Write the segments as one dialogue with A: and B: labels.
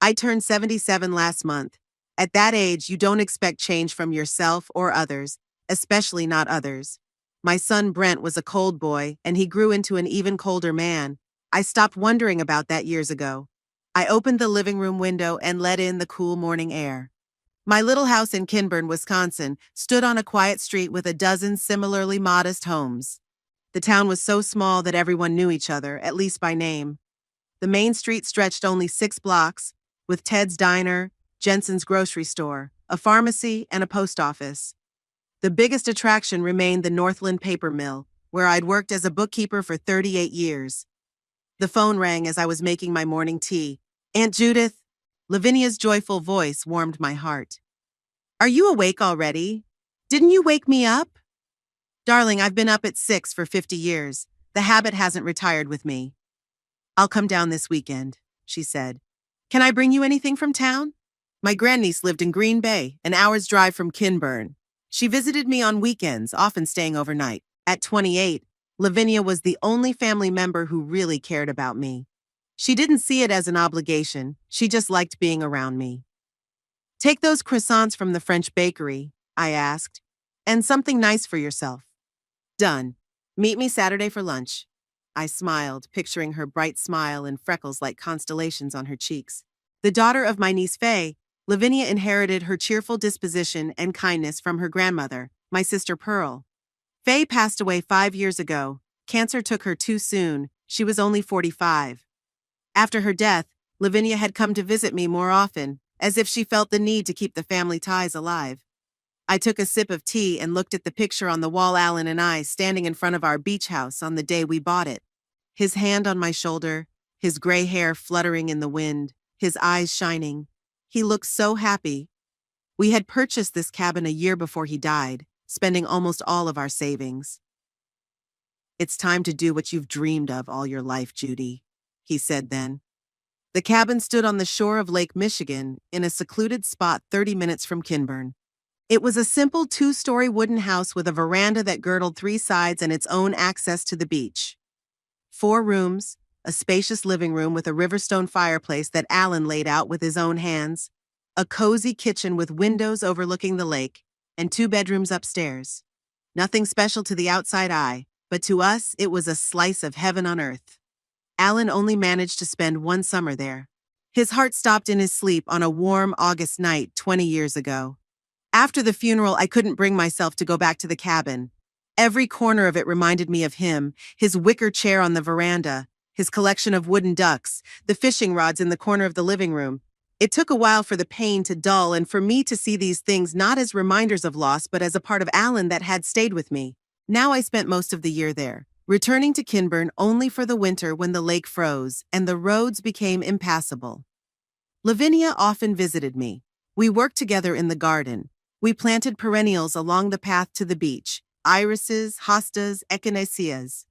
A: I turned 77 last month. At that age, you don't expect change from yourself or others, especially not others. My son Brent was a cold boy, and he grew into an even colder man. I stopped wondering about that years ago. I opened the living room window and let in the cool morning air. My little house in Kinburn, Wisconsin, stood on a quiet street with a dozen similarly modest homes. The town was so small that everyone knew each other, at least by name. The main street stretched only 6 blocks, with Ted's Diner, Jensen's grocery store, a pharmacy, and a post office. The biggest attraction remained the Northland paper mill, where I'd worked as a bookkeeper for 38 years. The phone rang as I was making my morning tea. "Aunt Judith?" Lavinia's joyful voice warmed my heart. "Are you awake already? Didn't you wake me up?" "Darling, I've been up at 6 for 50 years. The habit hasn't retired with me." "I'll come down this weekend," she said. "Can I bring you anything from town?" My grandniece lived in Green Bay, an hour's drive from Kinburn. She visited me on weekends, often staying overnight. At 28, Lavinia was the only family member who really cared about me. She didn't see it as an obligation, she just liked being around me. "Take those croissants from the French bakery," I asked, "and something nice for yourself." "Done. Meet me Saturday for lunch." I smiled, picturing her bright smile and freckles like constellations on her cheeks. The daughter of my niece Faye, Lavinia inherited her cheerful disposition and kindness from her grandmother, my sister Pearl. Faye passed away 5 years ago. Cancer took her too soon. She was only 45. After her death, Lavinia had come to visit me more often, as if she felt the need to keep the family ties alive. I took a sip of tea and looked at the picture on the wall Alan and I standing in front of our beach house on the day we bought it. His hand on my shoulder, his gray hair fluttering in the wind, his eyes shining. He looked so happy. We had purchased this cabin a year before he died, spending almost all of our savings. "It's time to do what you've dreamed of all your life, Judy," he said then. The cabin stood on the shore of Lake Michigan, in a secluded spot 30 minutes from Kinburn. It was a simple 2-story wooden house with a veranda that girdled 3 sides and its own access to the beach. 4 rooms, a spacious living room with a Riverstone fireplace that Alan laid out with his own hands, a cozy kitchen with windows overlooking the lake, and 2 bedrooms upstairs. Nothing special to the outside eye, but to us it was a slice of heaven on earth. Alan only managed to spend 1 summer there. His heart stopped in his sleep on a warm August night 20 years ago. After the funeral, I couldn't bring myself to go back to the cabin. Every corner of it reminded me of him, his wicker chair on the veranda, his collection of wooden ducks, the fishing rods in the corner of the living room. It took a while for the pain to dull and for me to see these things not as reminders of loss but as a part of Alan that had stayed with me. Now I spent most of the year there, returning to Kinburn only for the winter when the lake froze and the roads became impassable. Lavinia often visited me. We worked together in the garden. We planted perennials along the path to the beach, irises, hostas, echinaceas.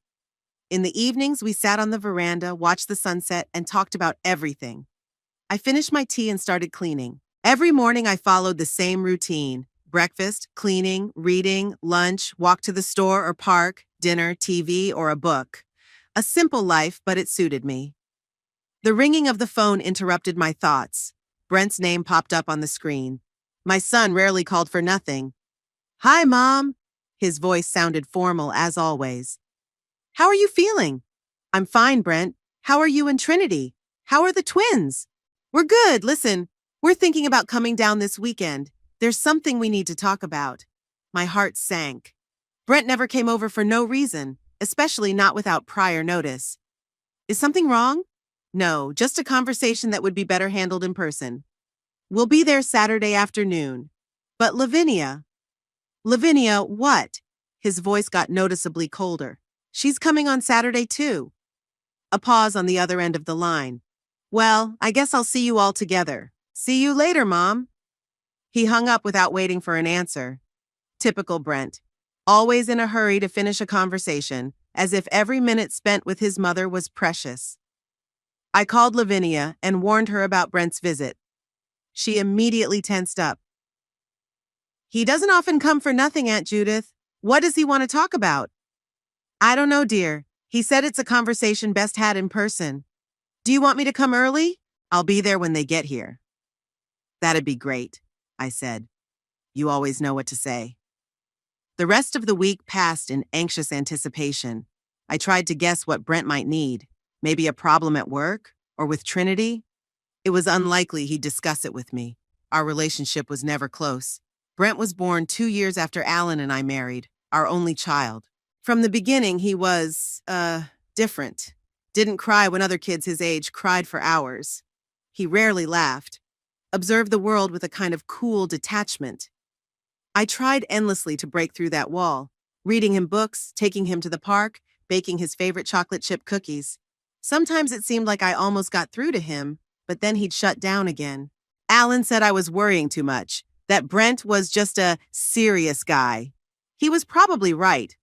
A: In the evenings, we sat on the veranda, watched the sunset, and talked about everything. I finished my tea and started cleaning. Every morning, I followed the same routine: breakfast, cleaning, reading, lunch, walk to the store or park, dinner, TV, or a book. A simple life, but it suited me. The ringing of the phone interrupted my thoughts. Brent's name popped up on the screen. My son rarely called for nothing. "Hi, Mom." His voice sounded formal as always. "How are you feeling?" "I'm fine, Brent. How are you and Trinity? How are the twins?" "We're good. Listen, we're thinking about coming down this weekend. There's something we need to talk about." My heart sank. Brent never came over for no reason, especially not without prior notice. "Is something wrong?" "No, just a conversation that would be better handled in person." "We'll be there Saturday afternoon." "But Lavinia." "Lavinia, what?" His voice got noticeably colder. "She's coming on Saturday too." A pause on the other end of the line. "Well, I guess I'll see you all together. See you later, Mom." He hung up without waiting for an answer. Typical Brent. Always in a hurry to finish a conversation, as if every minute spent with his mother was precious. I called Lavinia and warned her about Brent's visit. She immediately tensed up. "He doesn't often come for nothing, Aunt Judith. What does he want to talk about?" "I don't know, dear. He said it's a conversation best had in person." "Do you want me to come early?" I'll be there when they get here. That'd be great, I said. You always know what to say. The rest of the week passed in anxious anticipation. I tried to guess what Brent might need. Maybe a problem at work? Or with Trinity? It was unlikely he'd discuss it with me. Our relationship was never close. Brent was born 2 years after Alan and I married, our only child. From the beginning, he was, different. Didn't cry when other kids his age cried for hours. He rarely laughed. Observed the world with a kind of cool detachment. I tried endlessly to break through that wall, reading him books, taking him to the park, baking his favorite chocolate chip cookies. Sometimes it seemed like I almost got through to him, but then he'd shut down again. Alan said I was worrying too much, that Brent was just a serious guy. He was probably right.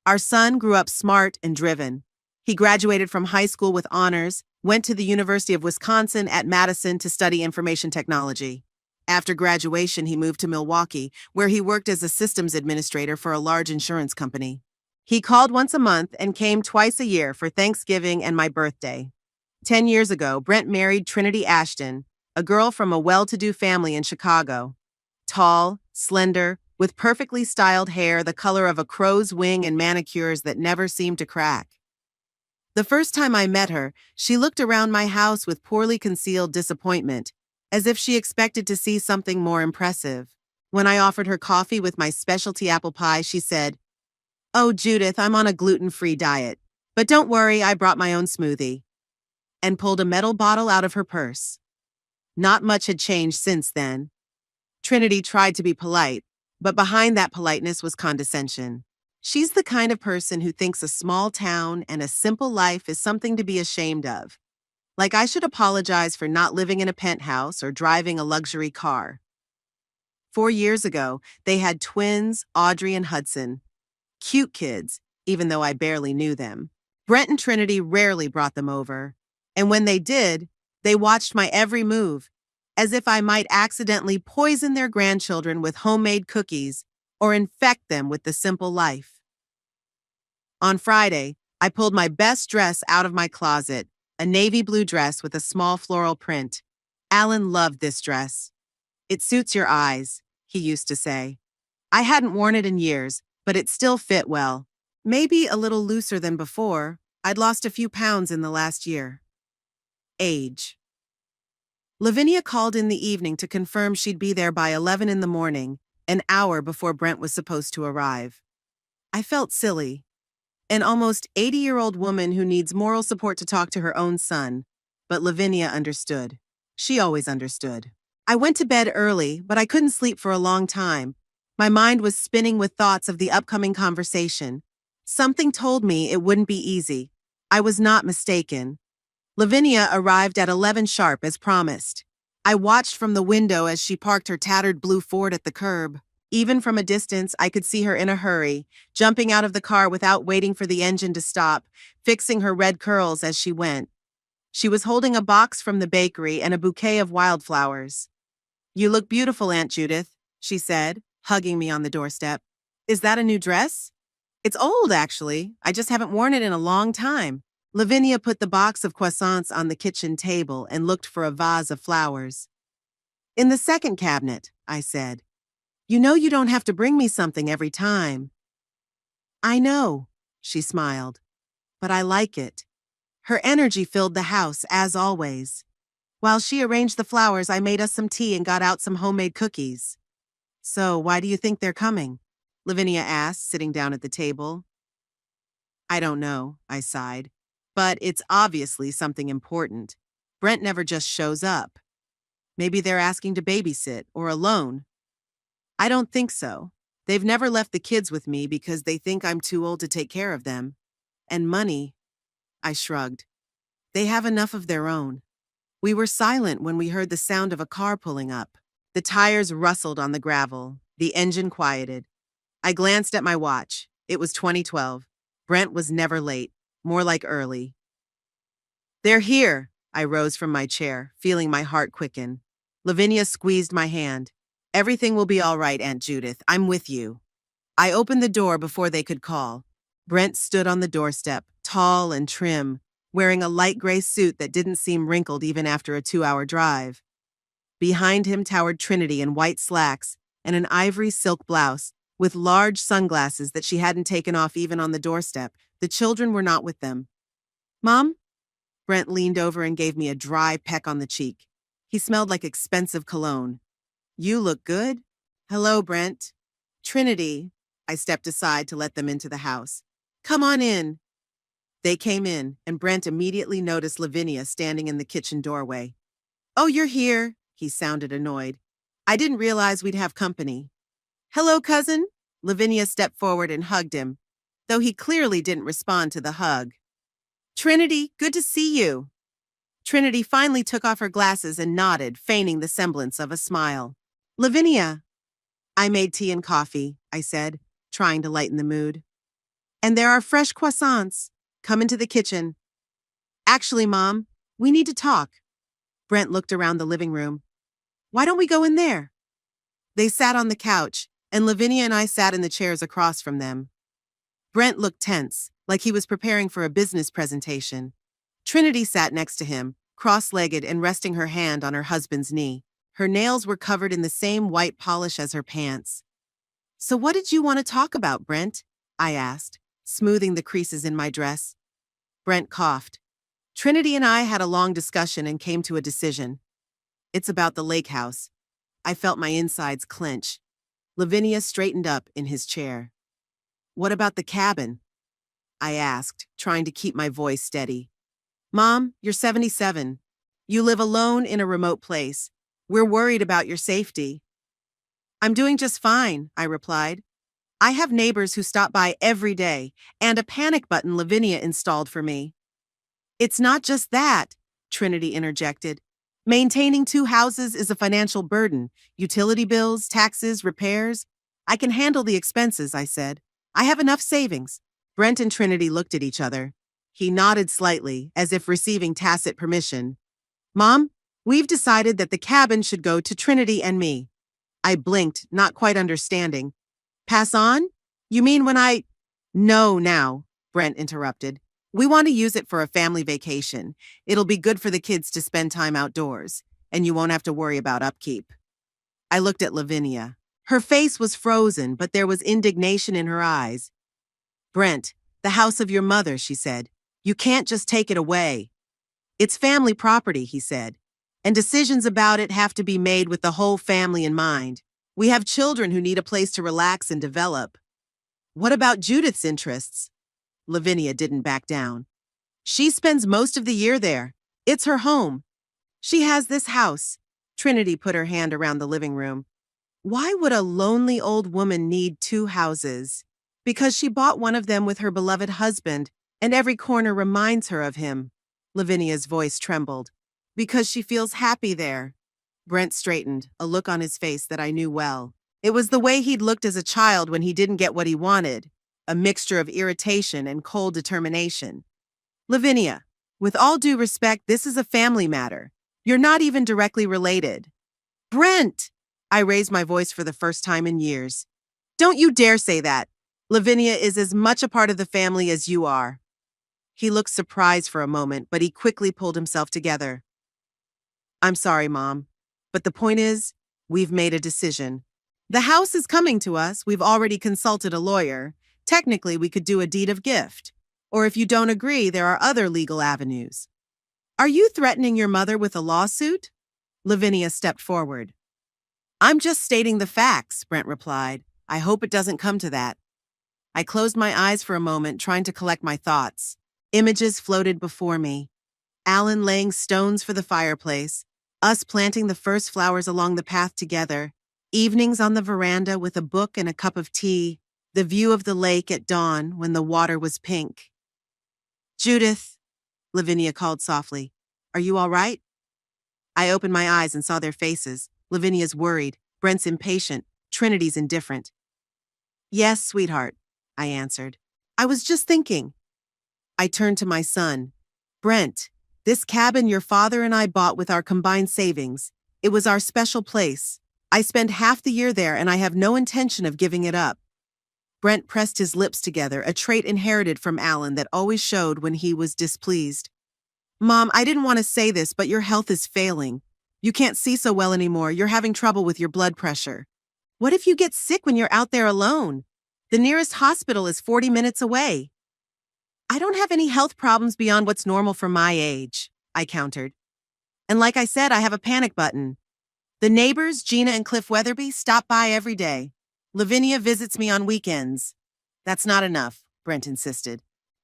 A: Our son grew up smart and driven. He graduated from high school with honors, went to the University of Wisconsin at Madison to study information technology. After graduation, he moved to Milwaukee, where he worked as a systems administrator for a large insurance company. He called once a month and came twice a year for Thanksgiving and my birthday. 10 years ago, Brent married Trinity Ashton, a girl from a well-to-do family in Chicago. Tall, slender, with perfectly styled hair the color of a crow's wing and manicures that never seemed to crack. The first time I met her, she looked around my house with poorly concealed disappointment, as if she expected to see something more impressive. When I offered her coffee with my specialty apple pie, she said, "Oh, Judith, I'm on a gluten-free diet. But don't worry, I brought my own smoothie," and pulled a metal bottle out of her purse. Not much had changed since then. Trinity tried to be polite, but behind that politeness was condescension. She's the kind of person who thinks a small town and a simple life is something to be ashamed of. Like I should apologize for not living in a penthouse or driving a luxury car. 4 years ago, they had twins, Audrey and Hudson. Cute kids, even though I barely knew them. Brent and Trinity rarely brought them over. And when they did, they watched my every move, as if I might accidentally poison their grandchildren with homemade cookies or infect them with the simple life. On Friday, I pulled my best dress out of my closet, a navy blue dress with a small floral print. Alan loved this dress. "It suits your eyes," he used to say. I hadn't worn it in years, but it still fit well. Maybe a little looser than before. I'd lost a few pounds in the last year. Age. Lavinia called in the evening to confirm she'd be there by 11 in the morning, an hour before Brent was supposed to arrive. I felt silly. An almost 80-year-old woman who needs moral support to talk to her own son. But Lavinia understood. She always understood. I went to bed early, but I couldn't sleep for a long time. My mind was spinning with thoughts of the upcoming conversation. Something told me it wouldn't be easy. I was not mistaken. Lavinia arrived at 11 sharp as promised. I watched from the window as she parked her tattered blue Ford at the curb. Even from a distance, I could see her in a hurry, jumping out of the car without waiting for the engine to stop, fixing her red curls as she went. She was holding a box from the bakery and a bouquet of wildflowers. "You look beautiful, Aunt Judith," she said, hugging me on the doorstep. "Is that a new dress?" "It's old, actually. I just haven't worn it in a long time." Lavinia put the box of croissants on the kitchen table and looked for a vase of flowers. "In the second cabinet," I said. "You know you don't have to bring me something every time." "I know," she smiled, "but I like it." Her energy filled the house, as always. While she arranged the flowers, I made us some tea and got out some homemade cookies. "So, why do you think they're coming?" Lavinia asked, sitting down at the table. "I don't know," I sighed. "But it's obviously something important. Brent never just shows up. Maybe they're asking to babysit or a loan." "I don't think so. They've never left the kids with me because they think I'm too old to take care of them. And money," I shrugged. "They have enough of their own." We were silent when we heard the sound of a car pulling up. The tires rustled on the gravel. The engine quieted. I glanced at my watch. It was 2012. Brent was never late, more like early. "They're here." I rose from my chair, feeling my heart quicken. Lavinia squeezed my hand. "Everything will be all right, Aunt Judith. I'm with you." I opened the door before they could call. Brent stood on the doorstep, tall and trim, wearing a light gray suit that didn't seem wrinkled even after a 2-hour drive. Behind him towered Trinity in white slacks and an ivory silk blouse, with large sunglasses that she hadn't taken off even on the doorstep. The children were not with them. "Mom?" Brent leaned over and gave me a dry peck on the cheek. He smelled like expensive cologne. "You look good." "Hello, Brent." "Trinity." I stepped aside to let them into the house. "Come on in." They came in, and Brent immediately noticed Lavinia standing in the kitchen doorway. "Oh, you're here," he sounded annoyed. "I didn't realize we'd have company." "Hello, cousin." Lavinia stepped forward and hugged him, though he clearly didn't respond to the hug. "Trinity, good to see you." Trinity finally took off her glasses and nodded, feigning the semblance of a smile. "Lavinia." "I made tea and coffee," I said, trying to lighten the mood. "And there are fresh croissants. Come into the kitchen." "Actually, Mom, we need to talk." Brent looked around the living room. "Why don't we go in there?" They sat on the couch, and Lavinia and I sat in the chairs across from them. Brent looked tense, like he was preparing for a business presentation. Trinity sat next to him, cross-legged and resting her hand on her husband's knee. Her nails were covered in the same white polish as her pants. "So what did you want to talk about, Brent?" I asked, smoothing the creases in my dress. Brent coughed. "Trinity and I had a long discussion and came to a decision. It's about the lake house." I felt my insides clench. Lavinia straightened up in his chair. "What about the cabin?" I asked, trying to keep my voice steady. "Mom, you're 77. You live alone in a remote place. We're worried about your safety." "I'm doing just fine," I replied. "I have neighbors who stop by every day, and a panic button Lavinia installed for me." "It's not just that," Trinity interjected. "Maintaining 2 houses is a financial burden. Utility bills, taxes, repairs. I can handle the expenses," I said. "I have enough savings." Brent and Trinity looked at each other. He nodded slightly, as if receiving tacit permission. "Mom, we've decided that the cabin should go to Trinity and me." I blinked, not quite understanding. "Pass on? You mean when I—" "No, now," Brent interrupted. "We want to use it for a family vacation. It'll be good for the kids to spend time outdoors, and you won't have to worry about upkeep." I looked at Lavinia. Her face was frozen, but there was indignation in her eyes. "Brent, the house of your mother," she said. "You can't just take it away." "It's family property," he said, "and decisions about it have to be made with the whole family in mind. We have children who need a place to relax and develop." "What about Judith's interests?" Lavinia didn't back down. "She spends most of the year there. It's her home. She has this house." Trinity put her hand around the living room. "Why would a lonely old woman need 2 houses?" "Because she bought one of them with her beloved husband, and every corner reminds her of him." Lavinia's voice trembled. "Because she feels happy there." Brent straightened, a look on his face that I knew well. It was the way he'd looked as a child when he didn't get what he wanted, a mixture of irritation and cold determination. "Lavinia, with all due respect, this is a family matter. You're not even directly related." "Brent!" I raised my voice for the first time in years. "Don't you dare say that. Lavinia is as much a part of the family as you are." He looked surprised for a moment, but he quickly pulled himself together. "I'm sorry, Mom, but the point is, we've made a decision. The house is coming to us. We've already consulted a lawyer. Technically, we could do a deed of gift. Or if you don't agree, there are other legal avenues." "Are you threatening your mother with a lawsuit?" Lavinia stepped forward. "I'm just stating the facts," Brent replied. "I hope it doesn't come to that." I closed my eyes for a moment, trying to collect my thoughts. Images floated before me. Alan laying stones for the fireplace, us planting the first flowers along the path together, evenings on the veranda with a book and a cup of tea, the view of the lake at dawn when the water was pink. "Judith," Lavinia called softly, "are you all right?" I opened my eyes and saw their faces. Lavinia's worried, Brent's impatient, Trinity's indifferent. "Yes, sweetheart," I answered. "I was just thinking." I turned to my son. "Brent, this cabin your father and I bought with our combined savings. It was our special place. I spend half the year there and I have no intention of giving it up." Brent pressed his lips together, a trait inherited from Alan that always showed when he was displeased. Mom, I didn't want to say this, but your health is failing. You can't see so well anymore. You're having trouble with your blood pressure. What if you get sick when you're out there alone? The nearest hospital is 40 minutes away. I don't have any health problems beyond what's normal for my age, I countered. And like I said, I have a panic button. The neighbors, Gina and Cliff Weatherby, stop by every day. Lavinia visits me on weekends. That's not enough, Brent insisted.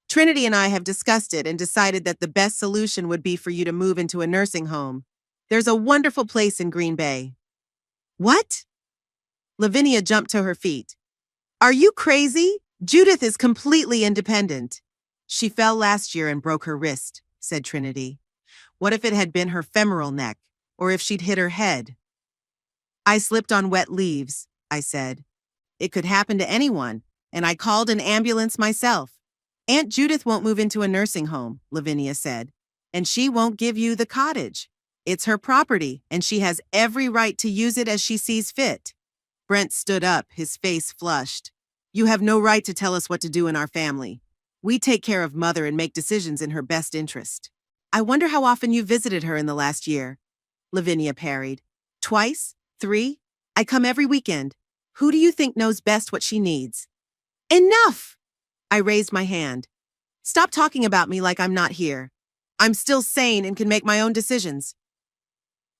A: Trinity and I have discussed it and decided that the best solution would be for you to move into a nursing home. There's a wonderful place in Green Bay. What? Lavinia jumped to her feet. Are you crazy? Judith is completely independent. She fell last year and broke her wrist, said Trinity. What if it had been her femoral neck, or if she'd hit her head? I slipped on wet leaves, I said. It could happen to anyone, and I called an ambulance myself. Aunt Judith won't move into a nursing home, Lavinia said, and she won't give you the cottage. It's her property, and she has every right to use it as she sees fit. Brent stood up, his face flushed. You have no right to tell us what to do in our family. We take care of Mother and make decisions in her best interest. I wonder how often you visited her in the last year, Lavinia parried. Twice? 3? I come every weekend. Who do you think knows best what she needs? Enough! I raised my hand. Stop talking about me like I'm not here. I'm still sane and can make my own decisions.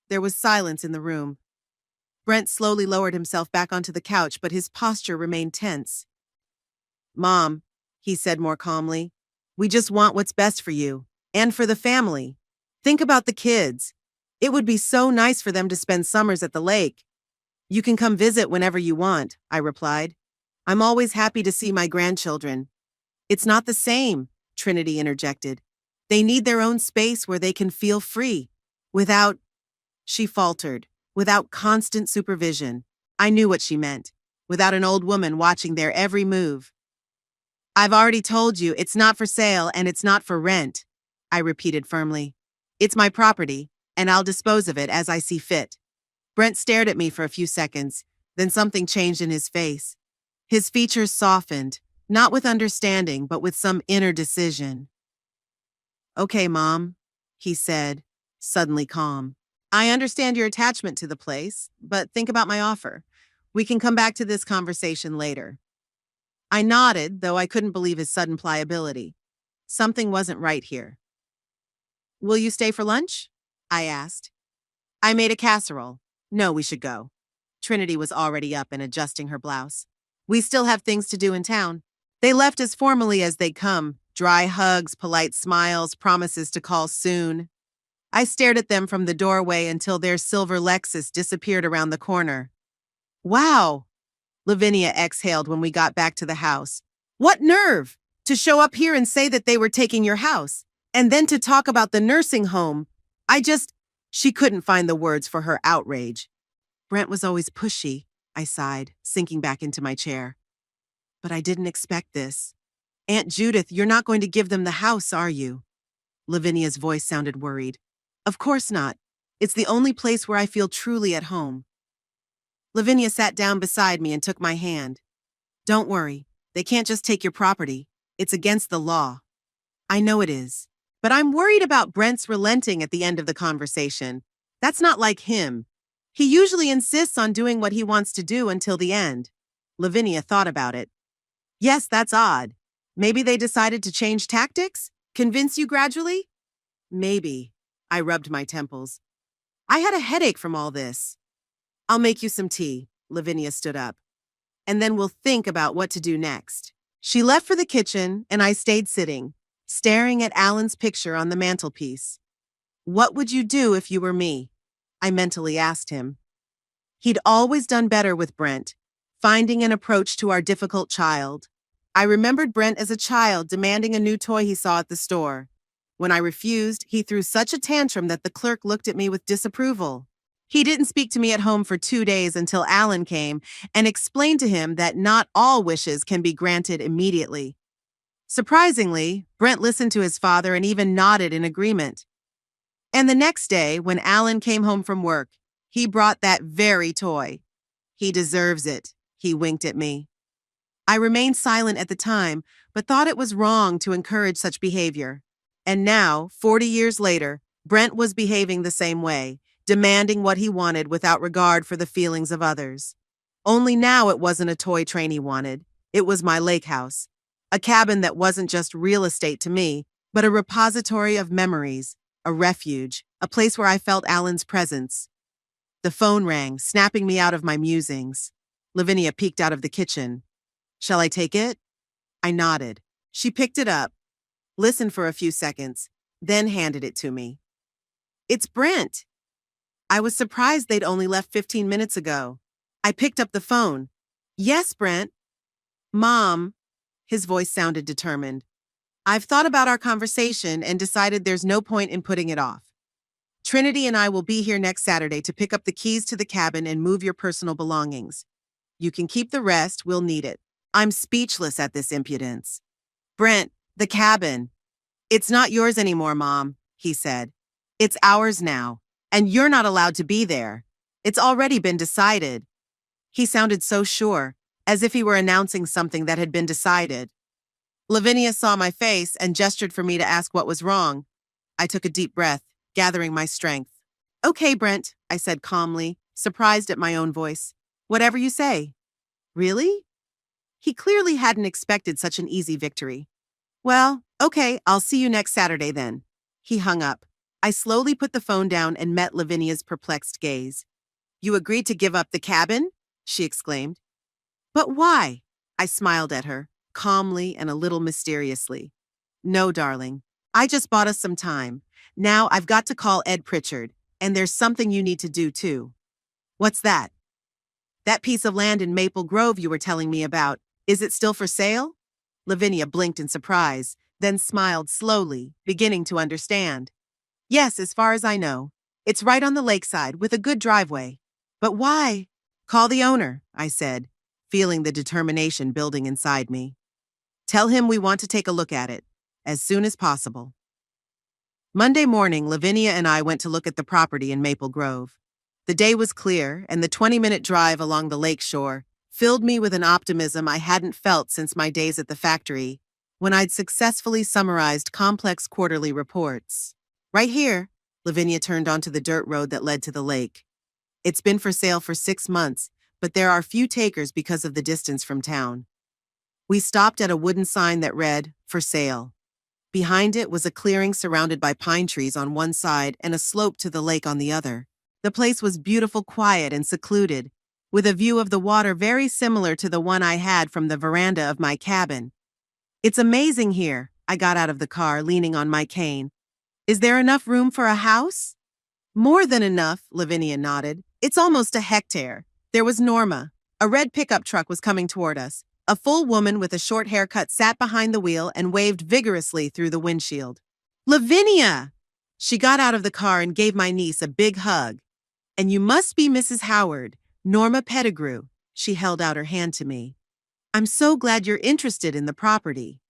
A: There was silence in the room. Brent slowly lowered himself back onto the couch, but his posture remained tense. Mom, he said more calmly, we just want what's best for you, and for the family. Think about the kids. It would be so nice for them to spend summers at the lake. You can come visit whenever you want, I replied. I'm always happy to see my grandchildren. It's not the same, Trinity interjected. They need their own space where they can feel free. She faltered, without constant supervision. I knew what she meant. Without an old woman watching their every move. I've already told you it's not for sale and it's not for rent, I repeated firmly. It's my property, and I'll dispose of it as I see fit. Brent stared at me for a few seconds, then something changed in his face. His features softened, not with understanding, but with some inner decision. Okay, Mom, he said, suddenly calm. I understand your attachment to the place, but think about my offer. We can come back to this conversation later. I nodded, though I couldn't believe his sudden pliability. Something wasn't right here. Will you stay for lunch? I asked. I made a casserole. No, we should go. Trinity was already up and adjusting her blouse. We still have things to do in town. They left as formally as they'd come, dry hugs, polite smiles, promises to call soon. I stared at them from the doorway until their silver Lexus disappeared around the corner. Wow! Lavinia exhaled when we got back to the house. What nerve! To show up here and say that they were taking your house, and then to talk about the nursing home. She couldn't find the words for her outrage. Brent was always pushy, I sighed, sinking back into my chair. But I didn't expect this. Aunt Judith, you're not going to give them the house, are you? Lavinia's voice sounded worried. Of course not. It's the only place where I feel truly at home. Lavinia sat down beside me and took my hand. Don't worry. They can't just take your property. It's against the law. I know it is. But I'm worried about Brent's relenting at the end of the conversation. That's not like him. He usually insists on doing what he wants to do until the end. Lavinia thought about it. Yes, that's odd. Maybe they decided to change tactics? Convince you gradually? Maybe. I rubbed my temples. I had a headache from all this. I'll make you some tea. Lavinia stood up. And then we'll think about what to do next. She left for the kitchen, and I stayed sitting, staring at Alan's picture on the mantelpiece. What would you do if you were me? I mentally asked him. He'd always done better with Brent, finding an approach to our difficult child. I remembered Brent as a child demanding a new toy he saw at the store. When I refused, he threw such a tantrum that the clerk looked at me with disapproval. He didn't speak to me at home for 2 days until Alan came and explained to him that not all wishes can be granted immediately. Surprisingly, Brent listened to his father and even nodded in agreement. And the next day, when Alan came home from work, he brought that very toy. He deserves it, he winked at me. I remained silent at the time, but thought it was wrong to encourage such behavior. And now, 40 years later, Brent was behaving the same way, demanding what he wanted without regard for the feelings of others. Only now it wasn't a toy train he wanted. It was my lake house. A cabin that wasn't just real estate to me, but a repository of memories, a refuge, a place where I felt Alan's presence. The phone rang, snapping me out of my musings. Lavinia peeked out of the kitchen. "Shall I take it?" I nodded. She picked it up, listened for a few seconds, then handed it to me. "It's Brent." I was surprised they'd only left 15 minutes ago. I picked up the phone. "Yes, Brent." "Mom," his voice sounded determined. "I've thought about our conversation and decided there's no point in putting it off. Trinity and I will be here next Saturday to pick up the keys to the cabin and move your personal belongings. You can keep the rest, we'll need it." I'm speechless at this impudence. "Brent, the cabin. It's not yours anymore, Mom," he said. "It's ours now, and you're not allowed to be there. It's already been decided." He sounded so sure, as if he were announcing something that had been decided. Lavinia saw my face and gestured for me to ask what was wrong. I took a deep breath, gathering my strength. "Okay, Brent," I said calmly, surprised at my own voice. "Whatever you say." "Really?" He clearly hadn't expected such an easy victory. "Well, okay, I'll see you next Saturday then." He hung up. I slowly put the phone down and met Lavinia's perplexed gaze. "You agreed to give up the cabin?" she exclaimed. "But why?" I smiled at her, calmly and a little mysteriously. "No, darling. I just bought us some time. Now I've got to call Ed Pritchard, and there's something you need to do too." "What's that?" "That piece of land in Maple Grove you were telling me about. Is it still for sale?" Lavinia blinked in surprise, then smiled slowly, beginning to understand. "Yes, as far as I know. It's right on the lakeside, with a good driveway." "But why?" "Call the owner," I said, feeling the determination building inside me. "Tell him we want to take a look at it, as soon as possible." Monday morning, Lavinia and I went to look at the property in Maple Grove. The day was clear, and the 20-minute drive along the lake shore filled me with an optimism I hadn't felt since my days at the factory, when I'd successfully summarized complex quarterly reports. "Right here," Lavinia turned onto the dirt road that led to the lake. "It's been for sale for 6 months, but there are few takers because of the distance from town." We stopped at a wooden sign that read, "For sale." Behind it was a clearing surrounded by pine trees on one side and a slope to the lake on the other. The place was beautiful, quiet, and secluded, with a view of the water very similar to the one I had from the veranda of my cabin. "It's amazing here," I got out of the car, leaning on my cane. "Is there enough room for a house?" "More than enough," Lavinia nodded. "It's almost a hectare." There was Norma. A red pickup truck was coming toward us. A full woman with a short haircut sat behind the wheel and waved vigorously through the windshield. "Lavinia!" She got out of the car and gave my niece a big hug. "And you must be Mrs. Howard, Norma Pettigrew." She held out her hand to me. "I'm so glad you're interested in the property."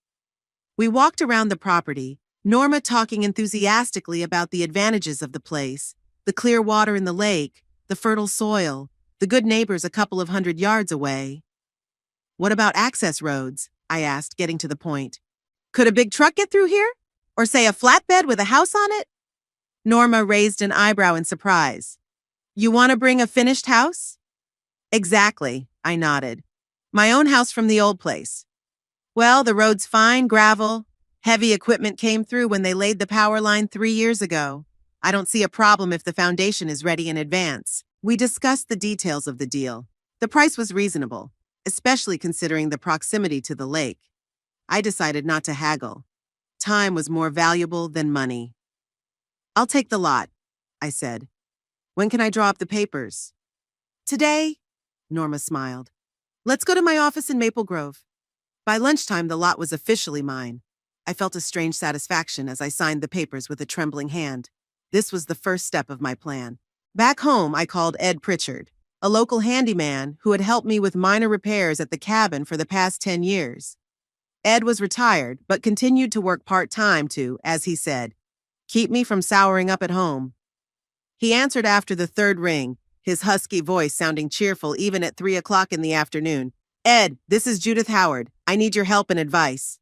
A: We walked around the property, Norma talking enthusiastically about the advantages of the place, the clear water in the lake, the fertile soil, the good neighbors a couple of 100 yards away. "What about access roads?" I asked, getting to the point. "Could a big truck get through here? Or say a flatbed with a house on it?" Norma raised an eyebrow in surprise. "You want to bring a finished house?" "Exactly," I nodded. "My own house from the old place." "Well, the road's fine, gravel. Heavy equipment came through when they laid the power line 3 years ago. I don't see a problem if the foundation is ready in advance." We discussed the details of the deal. The price was reasonable, especially considering the proximity to the lake. I decided not to haggle. Time was more valuable than money. "I'll take the lot," I said. "When can I draw up the papers?" "Today," Norma smiled. "Let's go to my office in Maple Grove." By lunchtime, the lot was officially mine. I felt a strange satisfaction as I signed the papers with a trembling hand. This was the first step of my plan. Back home, I called Ed Pritchard, a local handyman who had helped me with minor repairs at the cabin for the past 10 years. Ed was retired, but continued to work part-time to, as he said, keep me from souring up at home. He answered after the third ring, his husky voice sounding cheerful even at 3 o'clock in the afternoon. "Ed, this is Judith Howard. I need your help and advice."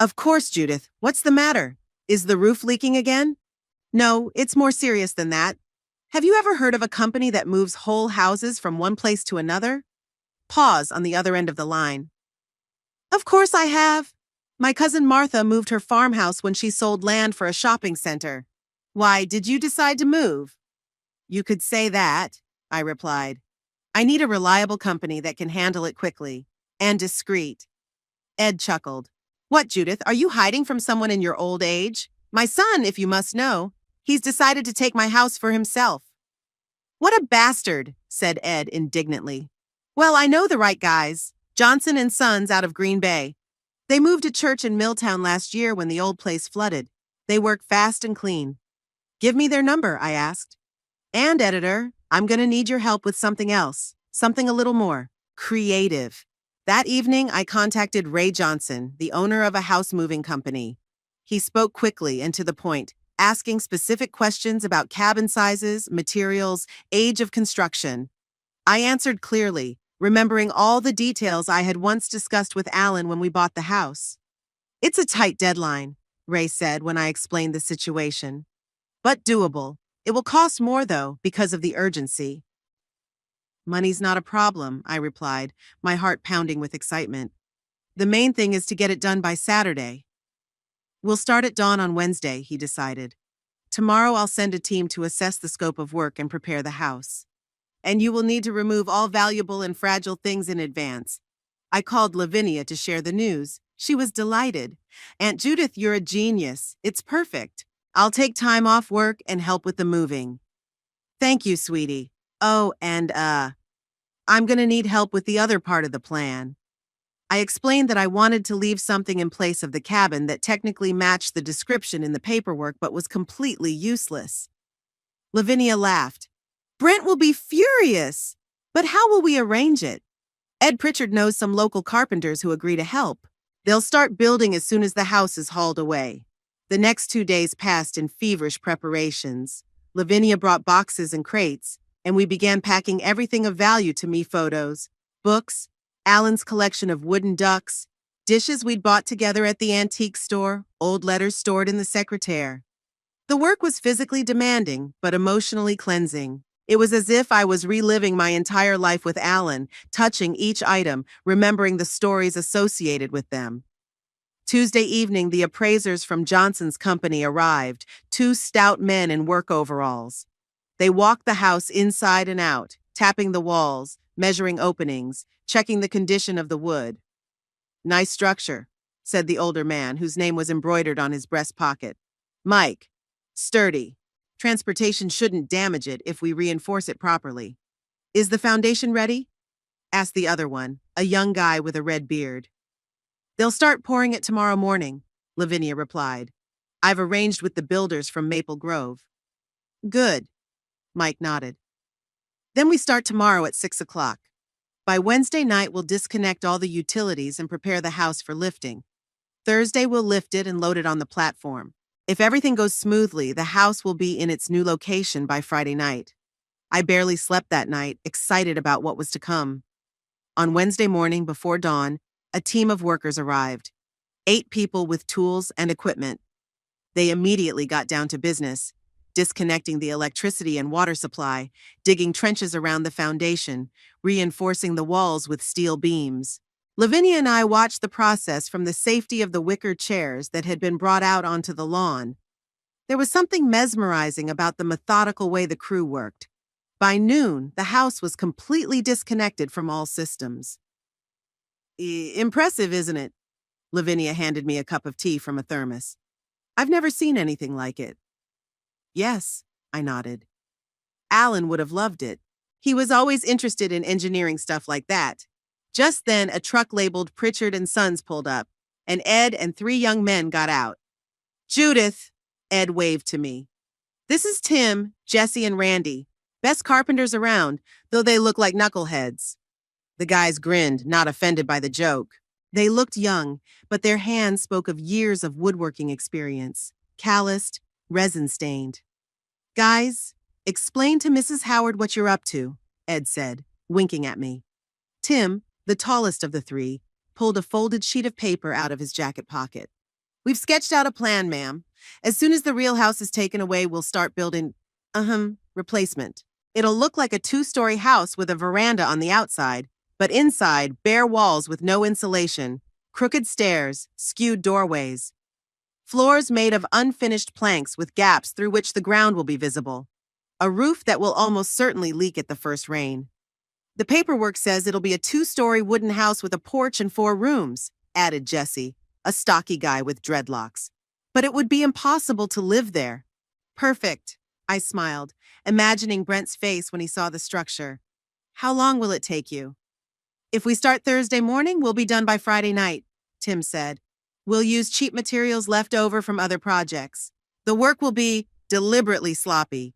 A: "Of course, Judith. What's the matter?" Is the roof leaking again? No, it's more serious than that. Have you ever heard of a company that moves whole houses from one place to another? Pause on the other end of the line. Of course I have. My cousin Martha moved her farmhouse when she sold land for a shopping center. Why did you decide to move? You could say that, I replied. I need a reliable company that can handle it quickly and discreet. Ed chuckled. What, Judith, are you hiding from someone in your old age? My son, if you must know. He's decided to take my house for himself. What a bastard, said Ed indignantly. Well, I know the right guys. Johnson and Sons out of Green Bay. They moved a church in Milltown last year when the old place flooded. They work fast and clean. Give me their number, I asked. And, editor, I'm going to need your help with something else. Something a little more creative. That evening, I contacted Ray Johnson, the owner of a house moving company. He spoke quickly and to the point, asking specific questions about cabin sizes, materials, age of construction. I answered clearly, remembering all the details I had once discussed with Alan when we bought the house. It's a tight deadline, Ray said when I explained the situation. But doable. It will cost more, though, because of the urgency. Money's not a problem, I replied, my heart pounding with excitement. The main thing is to get it done by Saturday. We'll start at dawn on Wednesday, he decided. Tomorrow I'll send a team to assess the scope of work and prepare the house. And you will need to remove all valuable and fragile things in advance. I called Lavinia to share the news. She was delighted. Aunt Judith, you're a genius. It's perfect. I'll take time off work and help with the moving. Thank you, sweetie. Oh, and, I'm gonna need help with the other part of the plan. I explained that I wanted to leave something in place of the cabin that technically matched the description in the paperwork but was completely useless. Lavinia laughed. Brent will be furious. But how will we arrange it? Ed Pritchard knows some local carpenters who agree to help. They'll start building as soon as the house is hauled away. The next 2 days passed in feverish preparations. Lavinia brought boxes and crates, and we began packing everything of value to me: photos, books, Alan's collection of wooden ducks, dishes we'd bought together at the antique store, old letters stored in the secretaire. The work was physically demanding, but emotionally cleansing. It was as if I was reliving my entire life with Alan, touching each item, remembering the stories associated with them. Tuesday evening, the appraisers from Johnson's company arrived, 2 stout men in work overalls. They walked the house inside and out, tapping the walls, measuring openings, checking the condition of the wood. Nice structure, said the older man, whose name was embroidered on his breast pocket. Mike. Sturdy. Transportation shouldn't damage it if we reinforce it properly. Is the foundation ready? Asked the other one, a young guy with a red beard. They'll start pouring it tomorrow morning, Lavinia replied. I've arranged with the builders from Maple Grove. Good, Mike nodded. Then we start tomorrow at 6 o'clock. By Wednesday night, we'll disconnect all the utilities and prepare the house for lifting. Thursday, we'll lift it and load it on the platform. If everything goes smoothly, the house will be in its new location by Friday night. I barely slept that night, excited about what was to come. On Wednesday morning, before dawn, a team of workers arrived. 8 people with tools and equipment. They immediately got down to business, disconnecting the electricity and water supply, digging trenches around the foundation, reinforcing the walls with steel beams. Lavinia and I watched the process from the safety of the wicker chairs that had been brought out onto the lawn. There was something mesmerizing about the methodical way the crew worked. By noon, the house was completely disconnected from all systems. Impressive, isn't it? Lavinia handed me a cup of tea from a thermos. I've never seen anything like it. Yes, I nodded. Alan would have loved it. He was always interested in engineering stuff like that. Just then, a truck labeled Pritchard and Sons pulled up, and Ed and 3 young men got out. Judith, Ed waved to me. This is Tim, Jesse, and Randy. Best carpenters around, though they look like knuckleheads. The guys grinned, not offended by the joke. They looked young, but their hands spoke of years of woodworking experience, calloused, resin-stained. Guys, explain to Mrs. Howard what you're up to, Ed said, winking at me. Tim, the tallest of the 3, pulled a folded sheet of paper out of his jacket pocket. We've sketched out a plan, ma'am. As soon as the real house is taken away, we'll start building, replacement. It'll look like a two-story house with a veranda on the outside, but inside, bare walls with no insulation, crooked stairs, skewed doorways. Floors made of unfinished planks with gaps through which the ground will be visible. A roof that will almost certainly leak at the first rain. The paperwork says it'll be a two-story wooden house with a porch and 4 rooms, added Jesse, a stocky guy with dreadlocks. But it would be impossible to live there. Perfect, I smiled, imagining Brent's face when he saw the structure. How long will it take you? If we start Thursday morning, we'll be done by Friday night, Tim said. We'll use cheap materials left over from other projects. The work will be deliberately sloppy.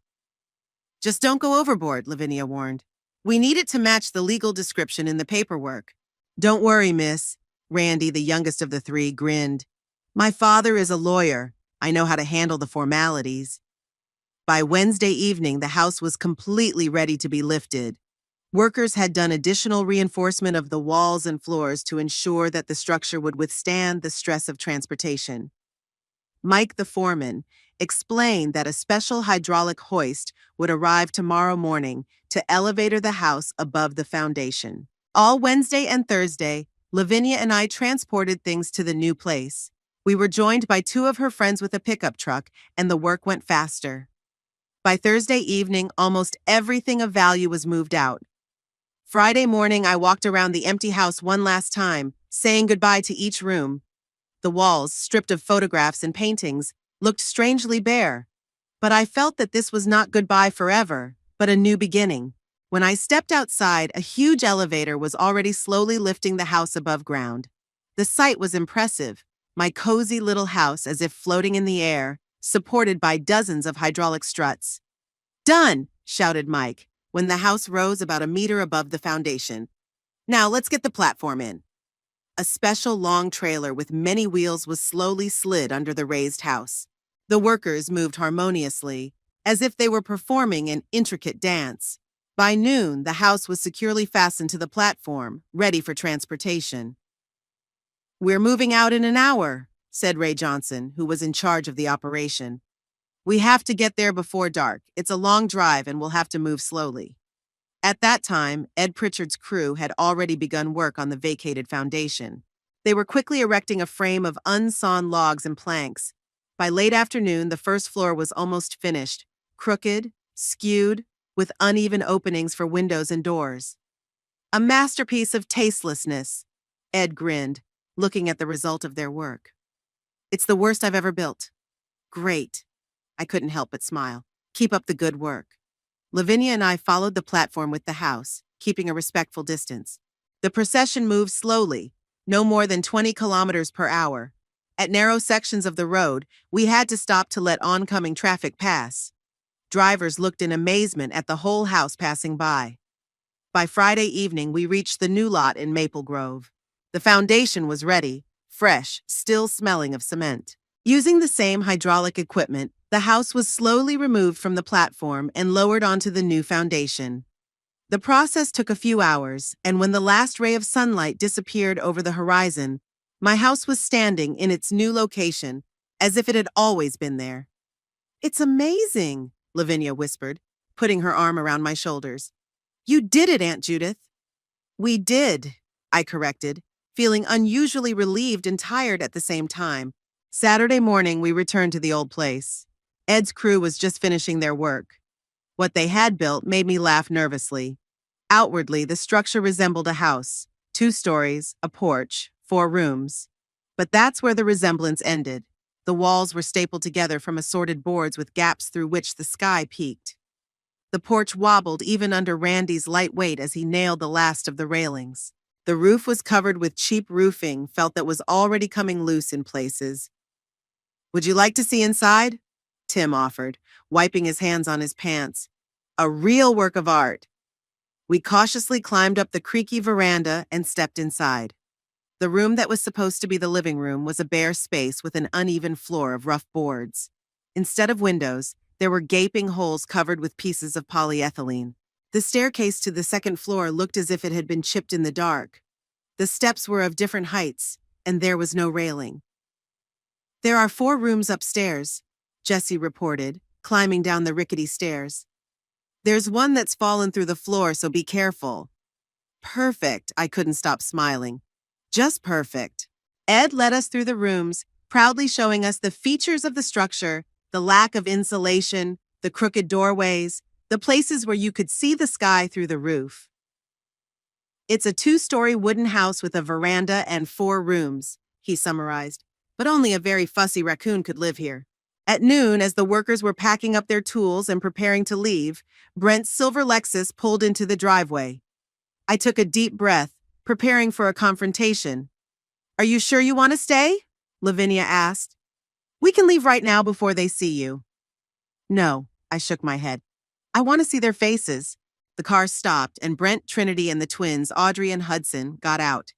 A: Just don't go overboard, Lavinia warned. We need it to match the legal description in the paperwork. Don't worry, miss. Randy, the youngest of the 3, grinned. My father is a lawyer. I know how to handle the formalities. By Wednesday evening, the house was completely ready to be lifted. Workers had done additional reinforcement of the walls and floors to ensure that the structure would withstand the stress of transportation. Mike, the foreman, explained that a special hydraulic hoist would arrive tomorrow morning to elevate the house above the foundation. All Wednesday and Thursday, Lavinia and I transported things to the new place. We were joined by 2 of her friends with a pickup truck, and the work went faster. By Thursday evening, almost everything of value was moved out. Friday morning, I walked around the empty house one last time, saying goodbye to each room. The walls, stripped of photographs and paintings, looked strangely bare. But I felt that this was not goodbye forever, but a new beginning. When I stepped outside, a huge elevator was already slowly lifting the house above ground. The sight was impressive, my cozy little house as if floating in the air, supported by dozens of hydraulic struts. Done, shouted Mike, when the house rose about a meter above the foundation. Now let's get the platform in. A special long trailer with many wheels was slowly slid under the raised house. The workers moved harmoniously, as if they were performing an intricate dance. By noon, the house was securely fastened to the platform, ready for transportation. We're moving out in an hour, said Ray Johnson, who was in charge of the operation. We have to get there before dark. It's a long drive and we'll have to move slowly. At that time, Ed Pritchard's crew had already begun work on the vacated foundation. They were quickly erecting a frame of unsawn logs and planks. By late afternoon, the first floor was almost finished, crooked, skewed, with uneven openings for windows and doors. A masterpiece of tastelessness, Ed grinned, looking at the result of their work. It's the worst I've ever built. Great. I couldn't help but smile. Keep up the good work. Lavinia and I followed the platform with the house, keeping a respectful distance. The procession moved slowly, no more than 20 kilometers per hour. At narrow sections of the road, we had to stop to let oncoming traffic pass. Drivers looked in amazement at the whole house passing by. By Friday evening, we reached the new lot in Maple Grove. The foundation was ready, fresh, still smelling of cement. Using the same hydraulic equipment, the house was slowly removed from the platform and lowered onto the new foundation. The process took a few hours, and when the last ray of sunlight disappeared over the horizon, my house was standing in its new location, as if it had always been there. It's amazing, Lavinia whispered, putting her arm around my shoulders. You did it, Aunt Judith. We did, I corrected, feeling unusually relieved and tired at the same time. Saturday morning, we returned to the old place. Ed's crew was just finishing their work. What they had built made me laugh nervously. Outwardly, the structure resembled a house, 2 stories, a porch, 4 rooms. But that's where the resemblance ended. The walls were stapled together from assorted boards with gaps through which the sky peeked. The porch wobbled even under Randy's light weight as he nailed the last of the railings. The roof was covered with cheap roofing, felt that was already coming loose in places. Would you like to see inside? Tim offered, wiping his hands on his pants. A real work of art. We cautiously climbed up the creaky veranda and stepped inside. The room that was supposed to be the living room was a bare space with an uneven floor of rough boards. Instead of windows, there were gaping holes covered with pieces of polyethylene. The staircase to the second floor looked as if it had been chipped in the dark. The steps were of different heights, and there was no railing. There are 4 rooms upstairs, Jessie reported, climbing down the rickety stairs. There's one that's fallen through the floor, so be careful. Perfect, I couldn't stop smiling. Just perfect. Ed led us through the rooms, proudly showing us the features of the structure, the lack of insulation, the crooked doorways, the places where you could see the sky through the roof. It's a 2-story wooden house with a veranda and 4 rooms, he summarized, but only a very fussy raccoon could live here. At noon, as the workers were packing up their tools and preparing to leave, Brent's silver Lexus pulled into the driveway. I took a deep breath, preparing for a confrontation. "Are you sure you want to stay?" Lavinia asked. "We can leave right now before they see you." "No," I shook my head. "I want to see their faces." The car stopped, and Brent, Trinity, and the twins, Audrey and Hudson, got out.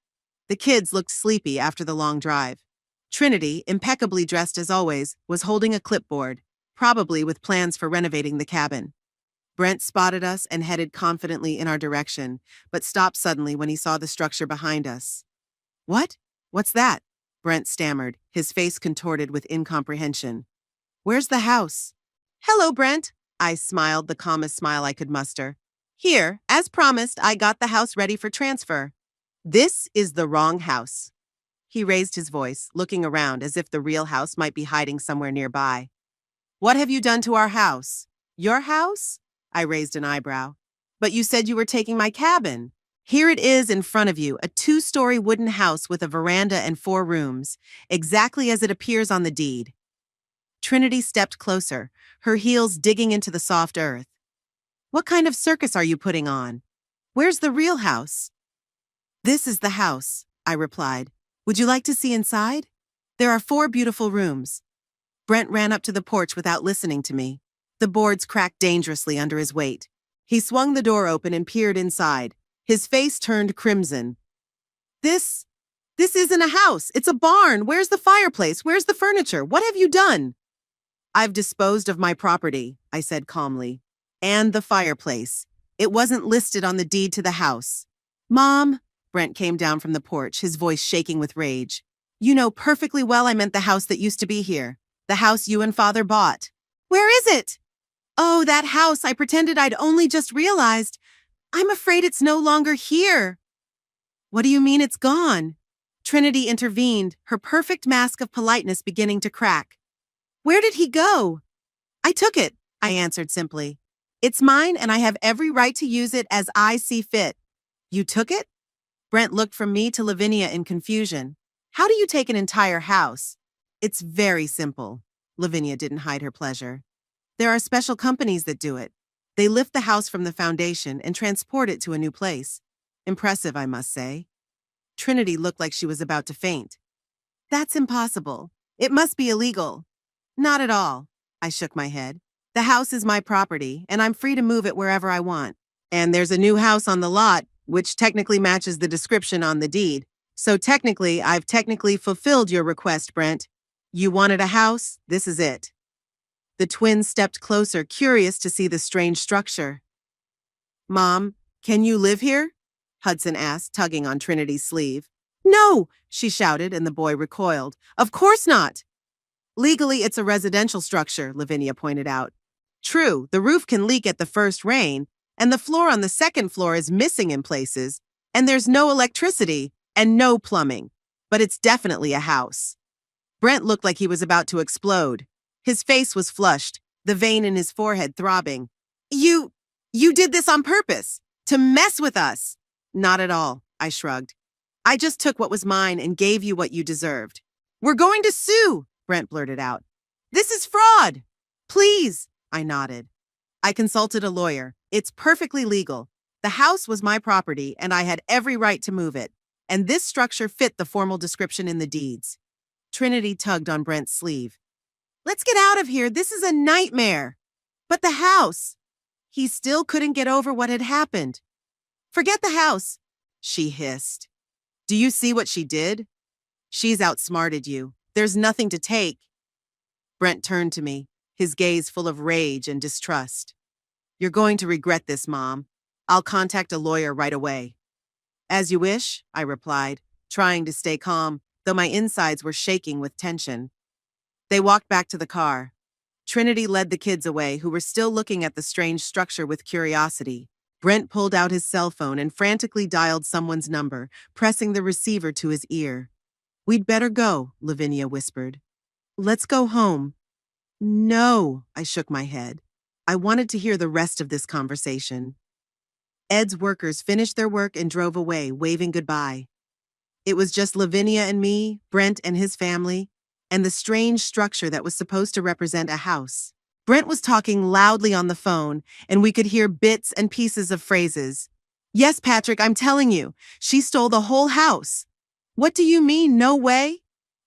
A: The kids looked sleepy after the long drive. Trinity, impeccably dressed as always, was holding a clipboard, probably with plans for renovating the cabin. Brent spotted us and headed confidently in our direction, but stopped suddenly when he saw the structure behind us. "What? What's that?" Brent stammered, his face contorted with incomprehension. "Where's the house?" "Hello, Brent," I smiled, the calmest smile I could muster. "Here, as promised, I got the house ready for transfer." "This is the wrong house." He raised his voice, looking around as if the real house might be hiding somewhere nearby. "What have you done to our house?" "Your house?" I raised an eyebrow. "But you said you were taking my cabin." "Here it is in front of you, a 2-story wooden house with a veranda and 4 rooms, exactly as it appears on the deed." Trinity stepped closer, her heels digging into the soft earth. "What kind of circus are you putting on? Where's the real house?" "This is the house," I replied. "Would you like to see inside? There are 4 beautiful rooms." Brent ran up to the porch without listening to me. The boards cracked dangerously under his weight. He swung the door open and peered inside. His face turned crimson. This isn't a house. It's a barn. Where's the fireplace? Where's the furniture? What have you done?" "I've disposed of my property," I said calmly. "And the fireplace. It wasn't listed on the deed to the house." "Mom," Brent came down from the porch, his voice shaking with rage. "You know perfectly well I meant the house that used to be here. The house you and Father bought." "Where is it?" "Oh, that house. I pretended I'd only just realized. I'm afraid it's no longer here." "What do you mean it's gone?" Trinity intervened, her perfect mask of politeness beginning to crack. "Where did he go?" "I took it," I answered simply. "It's mine and I have every right to use it as I see fit." "You took it?" Brent looked from me to Lavinia in confusion. "How do you take an entire house?" "It's very simple." Lavinia didn't hide her pleasure. "There are special companies that do it. They lift the house from the foundation and transport it to a new place. Impressive, I must say." Trinity looked like she was about to faint. "That's impossible. It must be illegal." "Not at all." I shook my head. "The house is my property, and I'm free to move it wherever I want. And there's a new house on the lot, which technically matches the description on the deed. So technically, I've fulfilled your request, Brent. You wanted a house? This is it." The twins stepped closer, curious to see the strange structure. "Mom, can you live here?" Hudson asked, tugging on Trinity's sleeve. "No!" she shouted, and the boy recoiled. "Of course not!" "Legally, it's a residential structure," Lavinia pointed out. "True, the roof can leak at the first rain, and the floor on the second floor is missing in places, and there's no electricity and no plumbing. But it's definitely a house." Brent looked like he was about to explode. His face was flushed, the vein in his forehead throbbing. You did this on purpose, to mess with us." "Not at all," I shrugged. "I just took what was mine and gave you what you deserved." "We're going to sue," Brent blurted out. "This is fraud." "Please," I nodded. "I consulted a lawyer. It's perfectly legal. The house was my property and I had every right to move it. And this structure fit the formal description in the deeds." Trinity tugged on Brent's sleeve. "Let's get out of here. This is a nightmare." "But the house." He still couldn't get over what had happened. "Forget the house," she hissed. "Do you see what she did? She's outsmarted you. There's nothing to take." Brent turned to me, his gaze full of rage and distrust. "You're going to regret this, Mom. I'll contact a lawyer right away." "As you wish," I replied, trying to stay calm, though my insides were shaking with tension. They walked back to the car. Trinity led the kids away, who were still looking at the strange structure with curiosity. Brent pulled out his cell phone and frantically dialed someone's number, pressing the receiver to his ear. "We'd better go," Lavinia whispered. "Let's go home." "No," I shook my head. I wanted to hear the rest of this conversation. Ed's workers finished their work and drove away, waving goodbye. It was just Lavinia and me, Brent and his family, and the strange structure that was supposed to represent a house. Brent was talking loudly on the phone, and we could hear bits and pieces of phrases. "Yes, Patrick, I'm telling you, she stole the whole house." "What do you mean, no way?"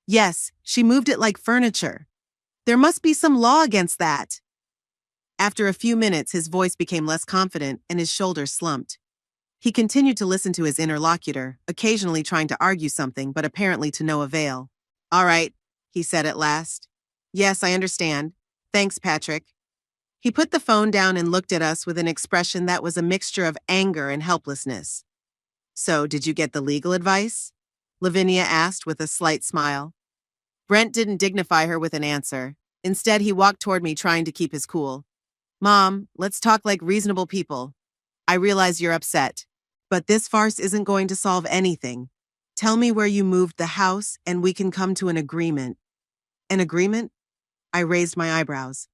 A: "Yes, she moved it like furniture. There must be some law against that." After a few minutes, his voice became less confident and his shoulders slumped. He continued to listen to his interlocutor, occasionally trying to argue something, but apparently to no avail. "All right," he said at last. "Yes, I understand. Thanks, Patrick." He put the phone down and looked at us with an expression that was a mixture of anger and helplessness. "So, did you get the legal advice?" Lavinia asked with a slight smile. Brent didn't dignify her with an answer. Instead, he walked toward me, trying to keep his cool. "Mom, let's talk like reasonable people. I realize you're upset, but this farce isn't going to solve anything. Tell me where you moved the house, and we can come to an agreement." "An agreement?" I raised my eyebrows.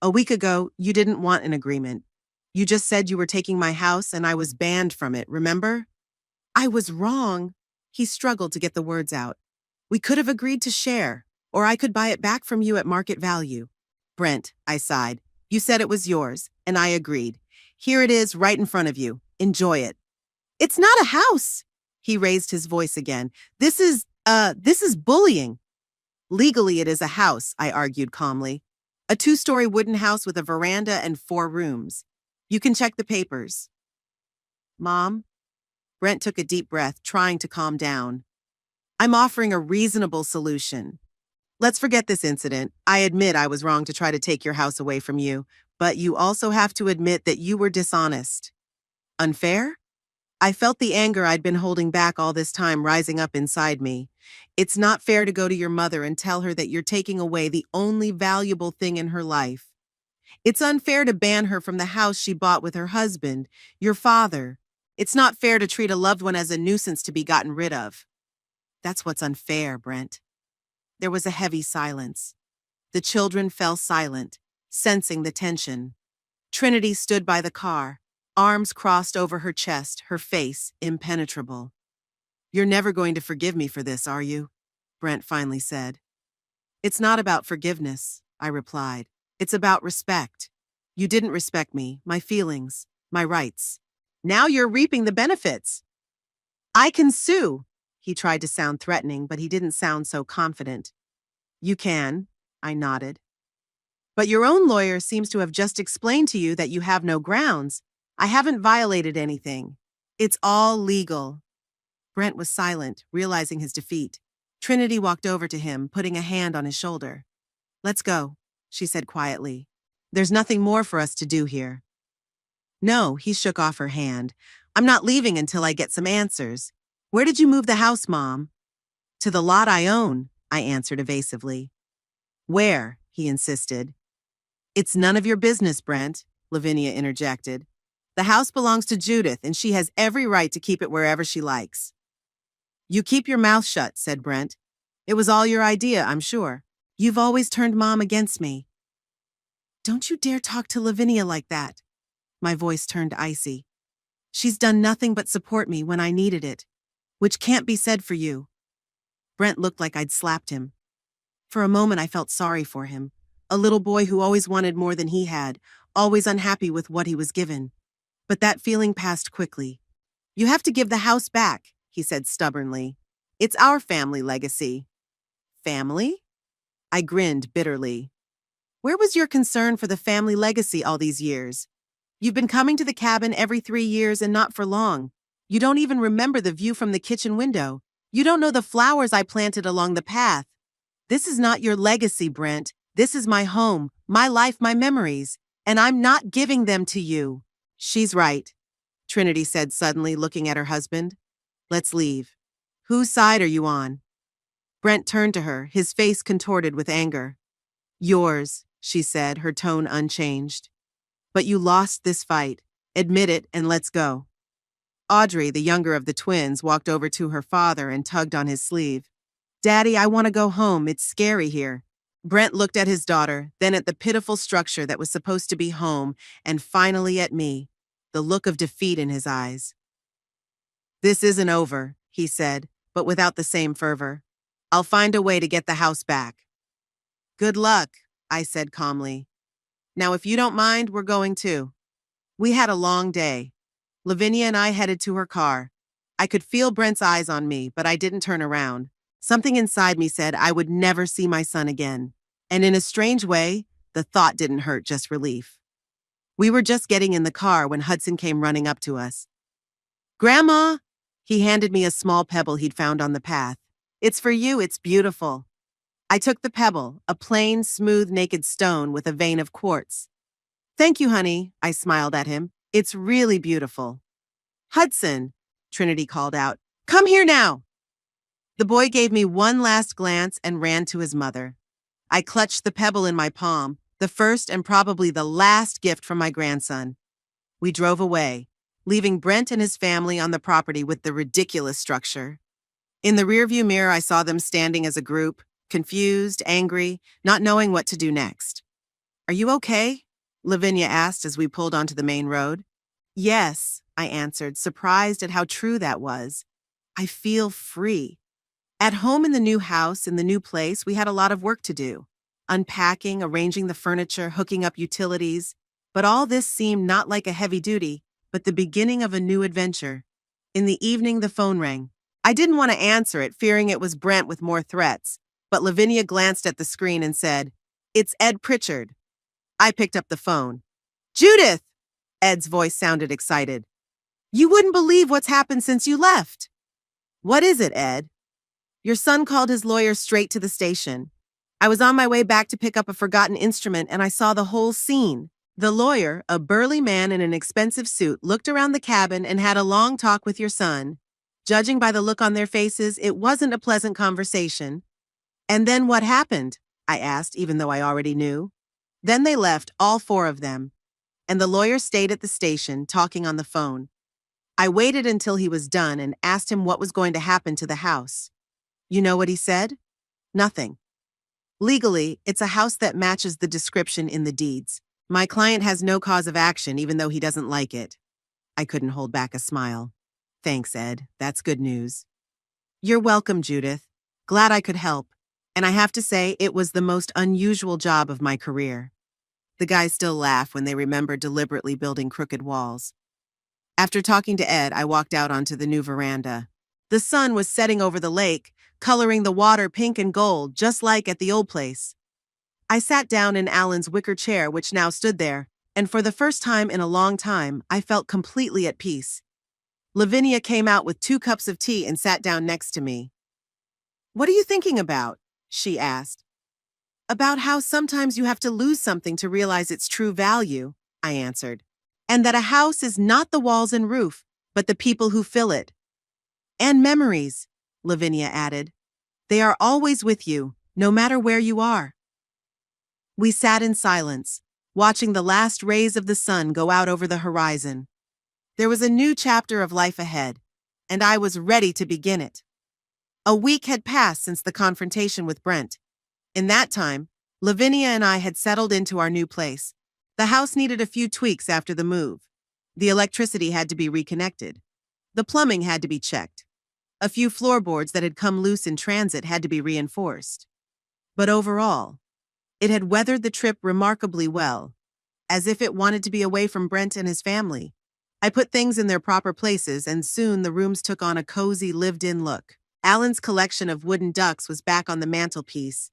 A: "A week ago, you didn't want an agreement. You just said you were taking my house and I was banned from it, remember?" "I was wrong." He struggled to get the words out. "We could have agreed to share, or I could buy it back from you at market value." "Brent," I sighed, "you said it was yours, and I agreed. Here it is, right in front of you. Enjoy it." "It's not a house." He raised his voice again. This is bullying." "Legally, it is a house," I argued calmly. "A 2-story wooden house with a veranda and 4 rooms. You can check the papers." "Mom?" Brent took a deep breath, trying to calm down. "I'm offering a reasonable solution. Let's forget this incident. I admit I was wrong to try to take your house away from you, but you also have to admit that you were dishonest." "Unfair?" I felt the anger I'd been holding back all this time rising up inside me. "It's not fair to go to your mother and tell her that you're taking away the only valuable thing in her life. It's unfair to ban her from the house she bought with her husband, your father. It's not fair to treat a loved one as a nuisance to be gotten rid of." "That's what's unfair, Brent." There was a heavy silence. The children fell silent, sensing the tension. Trinity stood by the car, arms crossed over her chest, her face impenetrable. "You're never going to forgive me for this, are you?" Brent finally said. "It's not about forgiveness," I replied. "It's about respect. You didn't respect me, my feelings, my rights. Now you're reaping the benefits. I can sue." He tried to sound threatening, but he didn't sound so confident. "You can," I nodded. "But your own lawyer seems to have just explained to you that you have no grounds. I haven't violated anything. It's all legal." Brent was silent, realizing his defeat. Trinity walked over to him, putting a hand on his shoulder. "Let's go," she said quietly. "There's nothing more for us to do here." "No," he shook off her hand. "I'm not leaving until I get some answers. Where did you move the house, Mom?" "To the lot I own," I answered evasively. "Where?" he insisted. "It's none of your business, Brent," Lavinia interjected. "The house belongs to Judith, and she has every right to keep it wherever she likes." "You keep your mouth shut," said Brent. "It was all your idea, I'm sure. You've always turned Mom against me." "Don't you dare talk to Lavinia like that." My voice turned icy. "She's done nothing but support me when I needed it, which can't be said for you." Brent looked like I'd slapped him. For a moment I felt sorry for him, a little boy who always wanted more than he had, always unhappy with what he was given. But that feeling passed quickly. "You have to give the house back," he said stubbornly. "It's our family legacy." "Family?" I grinned bitterly. "Where was your concern for the family legacy all these years? You've been coming to the cabin every 3 years and not for long. You don't even remember the view from the kitchen window. You don't know the flowers I planted along the path. This is not your legacy, Brent. This is my home, my life, my memories, and I'm not giving them to you." "She's right," Trinity said suddenly, looking at her husband. "Let's leave." "Whose side are you on?" Brent turned to her, his face contorted with anger. Yours, she said, her tone unchanged. But you lost this fight. Admit it and let's go. Audrey, the younger of the twins, walked over to her father and tugged on his sleeve. Daddy, I want to go home. It's scary here. Brent looked at his daughter, then at the pitiful structure that was supposed to be home, and finally at me, the look of defeat in his eyes. This isn't over, he said, but without the same fervor. I'll find a way to get the house back. Good luck, I said calmly. Now, if you don't mind, we're going too. We had a long day. Lavinia and I headed to her car. I could feel Brent's eyes on me, but I didn't turn around. Something inside me said I would never see my son again. And in a strange way, the thought didn't hurt, just relief. We were just getting in the car when Hudson came running up to us. Grandma! He handed me a small pebble he'd found on the path. It's for you, it's beautiful. I took the pebble, a plain, smooth, naked stone with a vein of quartz. Thank you, honey, I smiled at him. It's really beautiful. Hudson, Trinity called out. Come here now! The boy gave me one last glance and ran to his mother. I clutched the pebble in my palm, the first and probably the last gift from my grandson. We drove away, leaving Brent and his family on the property with the ridiculous structure. In the rearview mirror, I saw them standing as a group, confused, angry, not knowing what to do next. Are you okay? Lavinia asked as we pulled onto the main road. Yes, I answered, surprised at how true that was. I feel free. At home in the new house, in the new place, we had a lot of work to do. Unpacking, arranging the furniture, hooking up utilities. But all this seemed not like a heavy duty, but the beginning of a new adventure. In the evening, the phone rang. I didn't want to answer it, fearing it was Brent with more threats. But Lavinia glanced at the screen and said, It's Ed Pritchard. I picked up the phone. Judith! Ed's voice sounded excited. You wouldn't believe what's happened since you left. What is it, Ed? Your son called his lawyer straight to the station. I was on my way back to pick up a forgotten instrument and I saw the whole scene. The lawyer, a burly man in an expensive suit, looked around the cabin and had a long talk with your son. Judging by the look on their faces, it wasn't a pleasant conversation. And then what happened? I asked, even though I already knew. Then they left, all four of them. And the lawyer stayed at the station, talking on the phone. I waited until he was done and asked him what was going to happen to the house. You know what he said? Nothing. Legally, it's a house that matches the description in the deeds. My client has no cause of action, even though he doesn't like it. I couldn't hold back a smile. Thanks, Ed. That's good news. You're welcome, Judith. Glad I could help. And I have to say, it was the most unusual job of my career. The guys still laugh when they remember deliberately building crooked walls. After talking to Ed, I walked out onto the new veranda. The sun was setting over the lake, coloring the water pink and gold, just like at the old place. I sat down in Alan's wicker chair, which now stood there, and for the first time in a long time, I felt completely at peace. Lavinia came out with 2 cups of tea and sat down next to me. What are you thinking about? She asked. About how sometimes you have to lose something to realize its true value, I answered. And that a house is not the walls and roof, but the people who fill it. And memories, Lavinia added. They are always with you, no matter where you are. We sat in silence, watching the last rays of the sun go out over the horizon. There was a new chapter of life ahead, and I was ready to begin it. A week had passed since the confrontation with Brent. In that time, Lavinia and I had settled into our new place. The house needed a few tweaks after the move. The electricity had to be reconnected. The plumbing had to be checked. A few floorboards that had come loose in transit had to be reinforced. But overall, it had weathered the trip remarkably well, as if it wanted to be away from Brent and his family. I put things in their proper places, and soon the rooms took on a cozy, lived-in look. Alan's collection of wooden ducks was back on the mantelpiece.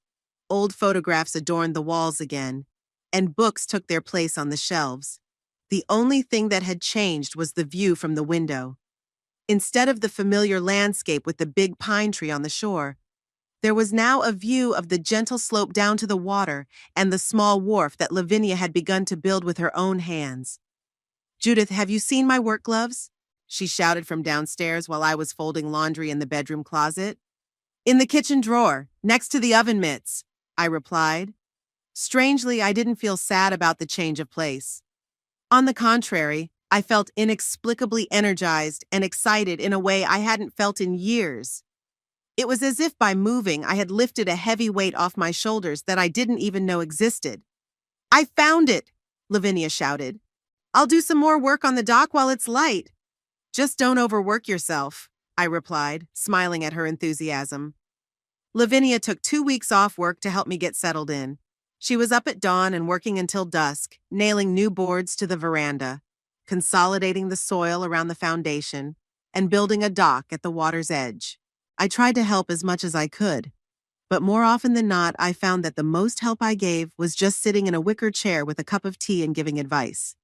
A: Old photographs adorned the walls again, and books took their place on the shelves. The only thing that had changed was the view from the window. Instead of the familiar landscape with the big pine tree on the shore, there was now a view of the gentle slope down to the water and the small wharf that Lavinia had begun to build with her own hands. Judith, have you seen my work gloves? She shouted from downstairs while I was folding laundry in the bedroom closet. In the kitchen drawer, next to the oven mitts, I replied. Strangely, I didn't feel sad about the change of place. On the contrary, I felt inexplicably energized and excited in a way I hadn't felt in years. It was as if by moving, I had lifted a heavy weight off my shoulders that I didn't even know existed. I found it, Lavinia shouted. I'll do some more work on the dock while it's light. Just don't overwork yourself, I replied, smiling at her enthusiasm. Lavinia took 2 weeks off work to help me get settled in. She was up at dawn and working until dusk, nailing new boards to the veranda, consolidating the soil around the foundation, and building a dock at the water's edge. I tried to help as much as I could, but more often than not, I found that the most help I gave was just sitting in a wicker chair with a cup of tea and giving advice.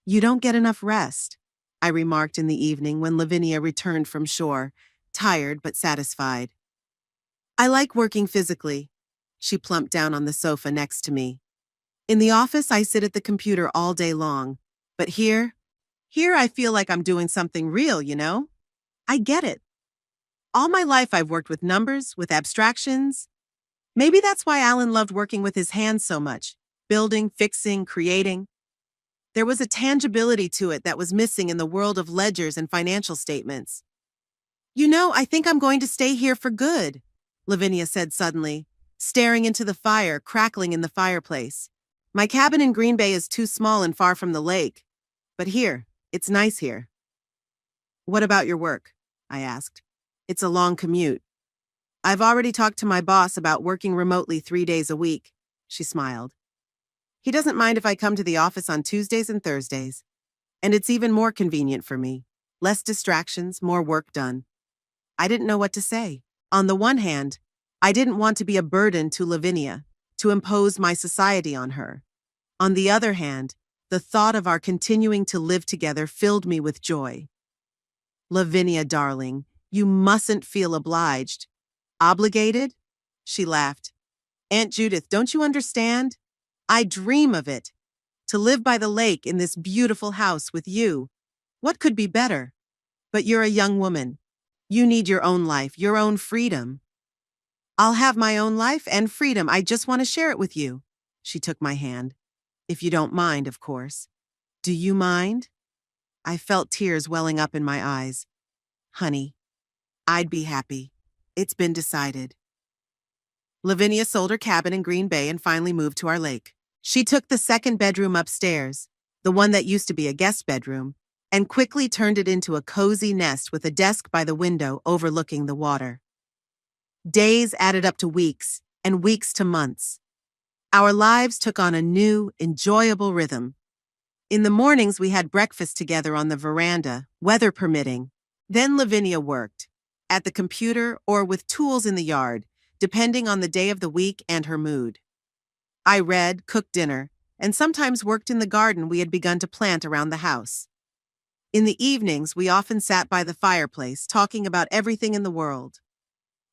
A: You don't get enough rest, I remarked in the evening when Lavinia returned from shore, tired but satisfied. I like working physically. She plumped down on the sofa next to me. In the office, I sit at the computer all day long, but here I feel like I'm doing something real, you know? I get it. All my life I've worked with numbers, with abstractions. Maybe that's why Alan loved working with his hands so much, building, fixing, creating. There was a tangibility to it that was missing in the world of ledgers and financial statements. You know, I think I'm going to stay here for good, Lavinia said suddenly, staring into the fire crackling in the fireplace. My cabin in Green Bay is too small and far from the lake, but here, it's nice here. What about your work? I asked. It's a long commute. I've already talked to my boss about working remotely 3 days a week, she smiled. He doesn't mind if I come to the office on Tuesdays and Thursdays, and it's even more convenient for me. Less distractions, more work done. I didn't know what to say. On the one hand, I didn't want to be a burden to Lavinia, to impose my society on her. On the other hand, the thought of our continuing to live together filled me with joy. Lavinia, darling, you mustn't feel obliged. Obligated? She laughed. Aunt Judith, don't you understand? I dream of it. To live by the lake in this beautiful house with you. What could be better? But you're a young woman. You need your own life, your own freedom. I'll have my own life and freedom. I just want to share it with you. She took my hand. If you don't mind, of course. Do you mind? I felt tears welling up in my eyes. Honey, I'd be happy. It's been decided. Lavinia sold her cabin in Green Bay and finally moved to our lake. She took the second bedroom upstairs, the one that used to be a guest bedroom, and quickly turned it into a cozy nest with a desk by the window overlooking the water. Days added up to weeks, and weeks to months. Our lives took on a new, enjoyable rhythm. In the mornings, we had breakfast together on the veranda, weather permitting. Then Lavinia worked, at the computer or with tools in the yard, depending on the day of the week and her mood. I read, cooked dinner, and sometimes worked in the garden we had begun to plant around the house. In the evenings, we often sat by the fireplace, talking about everything in the world.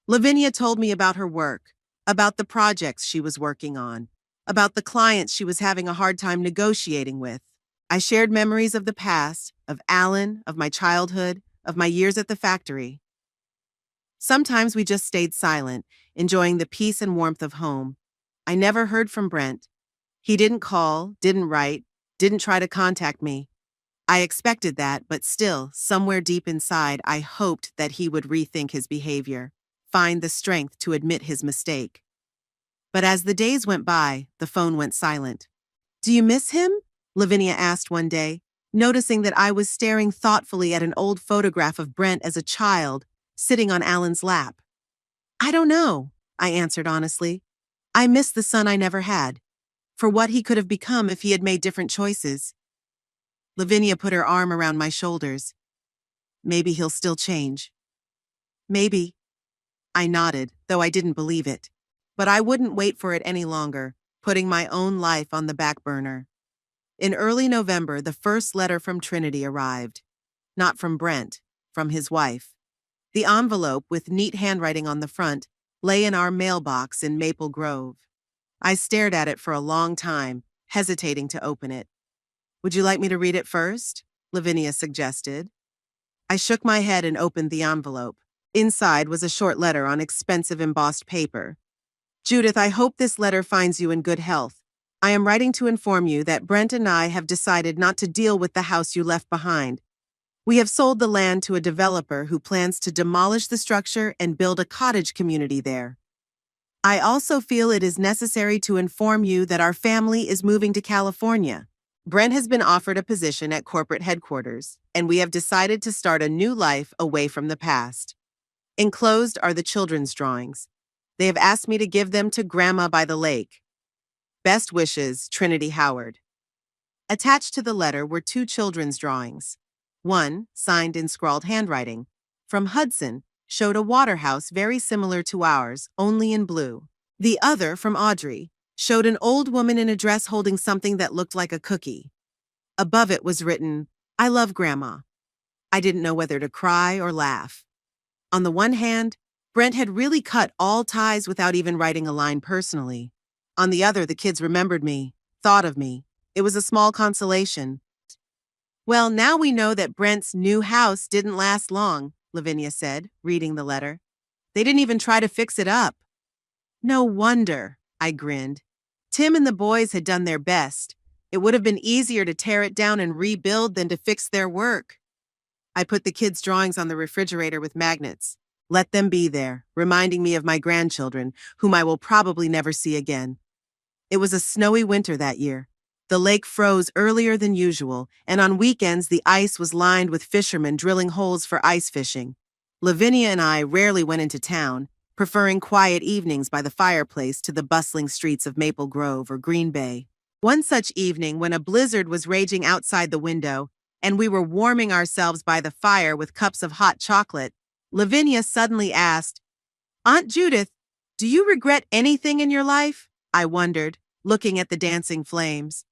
A: Lavinia told me about her work, about the projects she was working on, about the clients she was having a hard time negotiating with. I shared memories of the past, of Alan, of my childhood, of my years at the factory. Sometimes we just stayed silent, enjoying the peace and warmth of home. I never heard from Brent. He didn't call, didn't write, didn't try to contact me. I expected that, but still, somewhere deep inside, I hoped that he would rethink his behavior, find the strength to admit his mistake. But as the days went by, the phone went silent. Do you miss him? Lavinia asked one day, noticing that I was staring thoughtfully at an old photograph of Brent as a child, sitting on Alan's lap. I don't know, I answered honestly. I miss the son I never had, for what he could have become if he had made different choices. Lavinia put her arm around my shoulders. Maybe he'll still change. Maybe. I nodded, though I didn't believe it. But I wouldn't wait for it any longer, putting my own life on the back burner. In early November, the first letter from Trinity arrived. Not from Brent, from his wife. The envelope, with neat handwriting on the front, lay in our mailbox in Maple Grove. I stared at it for a long time, hesitating to open it. Would you like me to read it first? Lavinia suggested. I shook my head and opened the envelope. Inside was a short letter on expensive embossed paper. Judith, I hope this letter finds you in good health. I am writing to inform you that Brent and I have decided not to deal with the house you left behind. We have sold the land to a developer who plans to demolish the structure and build a cottage community there. I also feel it is necessary to inform you that our family is moving to California. Brent has been offered a position at corporate headquarters, and we have decided to start a new life away from the past. Enclosed are the children's drawings. They have asked me to give them to Grandma by the lake. Best wishes, Trinity Howard. Attached to the letter were two children's drawings. One, signed in scrawled handwriting, from Hudson, showed a water house very similar to ours, only in blue. The other, from Audrey, showed an old woman in a dress holding something that looked like a cookie. Above it was written, "I love Grandma." I didn't know whether to cry or laugh. On the one hand, Brent had really cut all ties without even writing a line personally. On the other, the kids remembered me, thought of me. It was a small consolation. Well, now we know that Brent's new house didn't last long, Lavinia said, reading the letter. They didn't even try to fix it up. No wonder, I grinned. Tim and the boys had done their best. It would have been easier to tear it down and rebuild than to fix their work. I put the kids' drawings on the refrigerator with magnets. Let them be there, reminding me of my grandchildren, whom I will probably never see again. It was a snowy winter that year. The lake froze earlier than usual, and on weekends the ice was lined with fishermen drilling holes for ice fishing. Lavinia and I rarely went into town, preferring quiet evenings by the fireplace to the bustling streets of Maple Grove or Green Bay. One such evening, when a blizzard was raging outside the window, and we were warming ourselves by the fire with cups of hot chocolate, Lavinia suddenly asked, "Aunt Judith, do you regret anything in your life?" I wondered, looking at the dancing flames.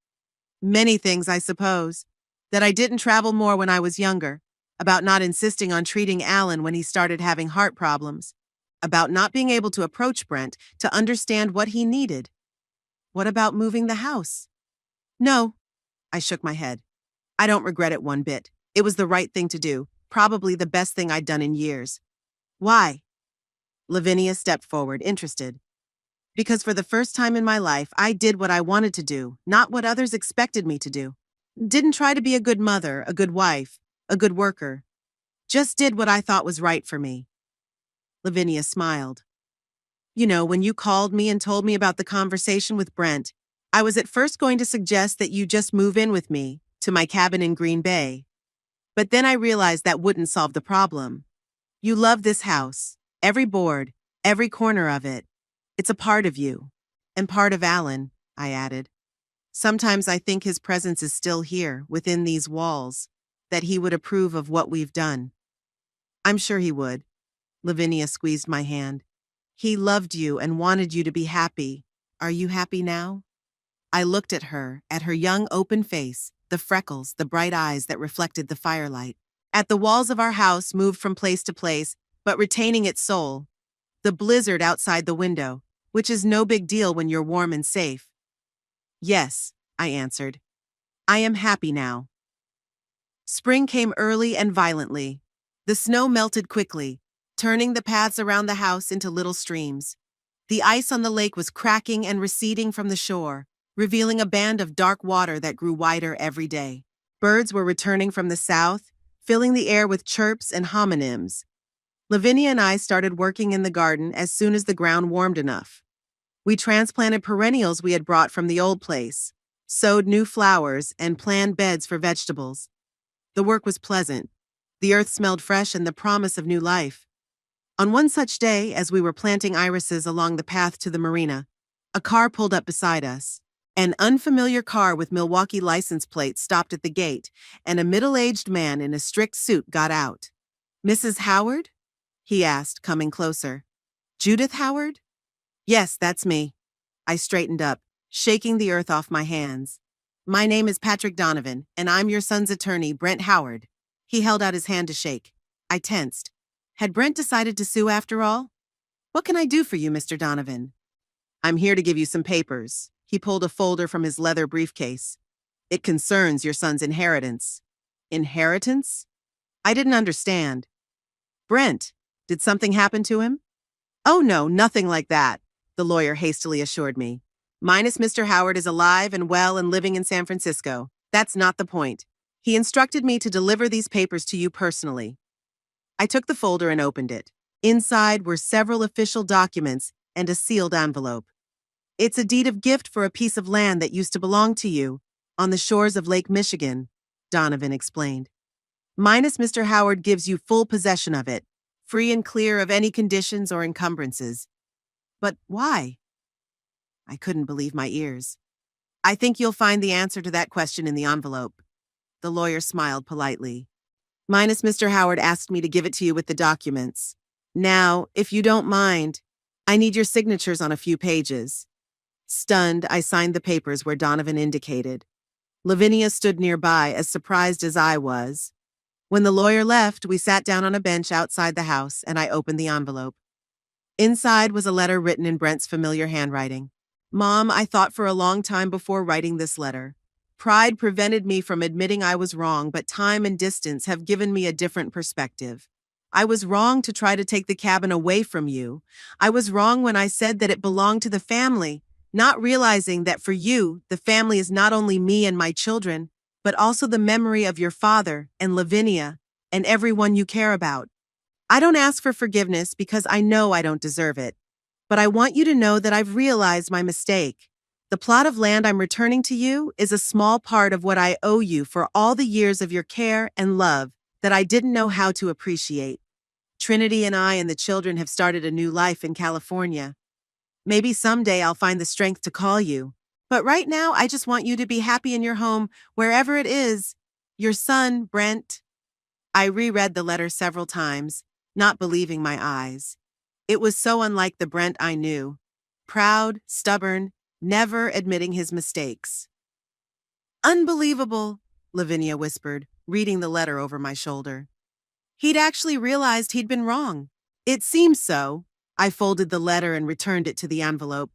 A: Many things, I suppose. That I didn't travel more when I was younger, about not insisting on treating Alan when he started having heart problems, about not being able to approach Brent to understand what he needed. What about moving the house? No, I shook my head. I don't regret it one bit. It was the right thing to do, probably the best thing I'd done in years. Why? Lavinia stepped forward, interested. Because for the first time in my life, I did what I wanted to do, not what others expected me to do. Didn't try to be a good mother, a good wife, a good worker. Just did what I thought was right for me. Lavinia smiled. You know, when you called me and told me about the conversation with Brent, I was at first going to suggest that you just move in with me, to my cabin in Green Bay. But then I realized that wouldn't solve the problem. You love this house, every board, every corner of it. It's a part of you, and part of Alan, I added. Sometimes I think his presence is still here, within these walls, that he would approve of what we've done. I'm sure he would. Lavinia squeezed my hand. He loved you and wanted you to be happy. Are you happy now? I looked at her young open face, the freckles, the bright eyes that reflected the firelight. At the walls of our house moved from place to place, but retaining its soul. The blizzard outside the window, which is no big deal when you're warm and safe. Yes, I answered. I am happy now. Spring came early and violently. The snow melted quickly, turning the paths around the house into little streams. The ice on the lake was cracking and receding from the shore, revealing a band of dark water that grew wider every day. Birds were returning from the south, filling the air with chirps and homonyms. Lavinia and I started working in the garden as soon as the ground warmed enough. We transplanted perennials we had brought from the old place, sowed new flowers, and planned beds for vegetables. The work was pleasant. The earth smelled fresh and the promise of new life. On one such day, as we were planting irises along the path to the marina, a car pulled up beside us. An unfamiliar car with Milwaukee license plate stopped at the gate, and a middle-aged man in a strict suit got out. "Mrs. Howard?" he asked, coming closer. "Judith Howard?" "Yes, that's me." I straightened up, shaking the earth off my hands. "My name is Patrick Donovan, and I'm your son's attorney, Brent Howard." He held out his hand to shake. I tensed. Had Brent decided to sue after all? "What can I do for you, Mr. Donovan?" "I'm here to give you some papers." He pulled a folder from his leather briefcase. "It concerns your son's inheritance." "Inheritance?" I didn't understand. "Brent, Did something happen to him? Oh no, nothing like that, the lawyer hastily assured me. Minus Mr. Howard is alive and well and living in San Francisco. That's not the point. He instructed me to deliver these papers to you personally. I took the folder and opened it. Inside were several official documents and a sealed envelope. It's a deed of gift for a piece of land that used to belong to you, on the shores of Lake Michigan, Donovan explained. Minus Mr. Howard gives you full possession of it, free and clear of any conditions or encumbrances. But why? I couldn't believe my ears. I think you'll find the answer to that question in the envelope. The lawyer smiled politely. Minus Mr. Howard asked me to give it to you with the documents. Now, if you don't mind, I need your signatures on a few pages. Stunned, I signed the papers where Donovan indicated. Lavinia stood nearby, as surprised as I was. When the lawyer left, we sat down on a bench outside the house, and I opened the envelope. Inside was a letter written in Brent's familiar handwriting. Mom, I thought for a long time before writing this letter. Pride prevented me from admitting I was wrong, but time and distance have given me a different perspective. I was wrong to try to take the cabin away from you. I was wrong when I said that it belonged to the family, not realizing that for you, the family is not only me and my children, but also the memory of your father and Lavinia and everyone you care about. I don't ask for forgiveness because I know I don't deserve it, but I want you to know that I've realized my mistake. The plot of land I'm returning to you is a small part of what I owe you for all the years of your care and love that I didn't know how to appreciate. Trinity and I and the children have started a new life in California. Maybe someday I'll find the strength to call you. But right now, I just want you to be happy in your home, wherever it is. Your son, Brent. I reread the letter several times, not believing my eyes. It was so unlike the Brent I knew. Proud, stubborn, never admitting his mistakes. Unbelievable, Lavinia whispered, reading the letter over my shoulder. He'd actually realized he'd been wrong. It seems so. I folded the letter and returned it to the envelope.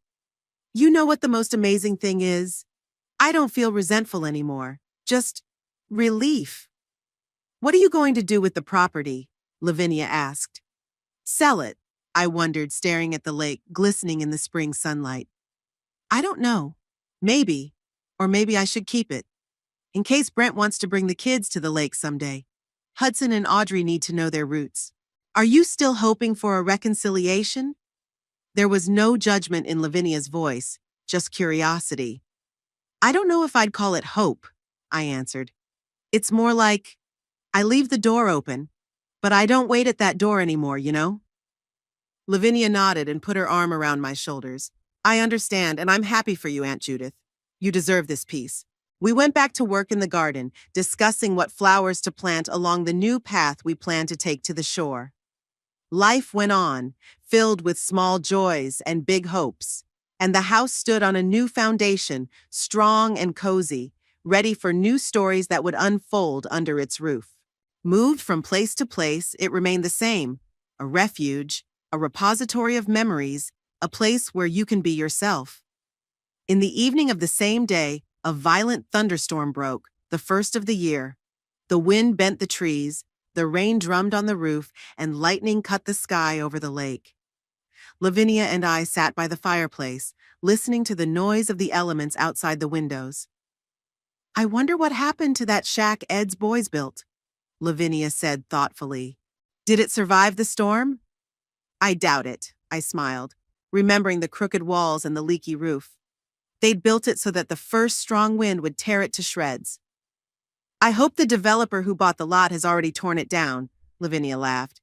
A: You know what the most amazing thing is? I don't feel resentful anymore. Just relief. What are you going to do with the property? Lavinia asked. Sell it, I wondered, staring at the lake glistening in the spring sunlight. I don't know. Maybe. Or maybe I should keep it. In case Brent wants to bring the kids to the lake someday. Hudson and Audrey need to know their roots. Are you still hoping for a reconciliation? There was no judgment in Lavinia's voice, just curiosity. I don't know if I'd call it hope, I answered. It's more like, I leave the door open, but I don't wait at that door anymore, you know? Lavinia nodded and put her arm around my shoulders. I understand, and I'm happy for you, Aunt Judith. You deserve this peace. We went back to work in the garden, discussing what flowers to plant along the new path we planned to take to the shore. Life went on, filled with small joys and big hopes, and the house stood on a new foundation, strong and cozy, ready for new stories that would unfold under its roof. Moved from place to place, it remained the same, a refuge, a repository of memories, a place where you can be yourself. In the evening of the same day, a violent thunderstorm broke, the first of the year. The wind bent the trees, the rain drummed on the roof, and lightning cut the sky over the lake. Lavinia and I sat by the fireplace, listening to the noise of the elements outside the windows. I wonder what happened to that shack Ed's boys built, Lavinia said thoughtfully. Did it survive the storm? I doubt it, I smiled, remembering the crooked walls and the leaky roof. They'd built it so that the first strong wind would tear it to shreds. I hope the developer who bought the lot has already torn it down, Lavinia laughed.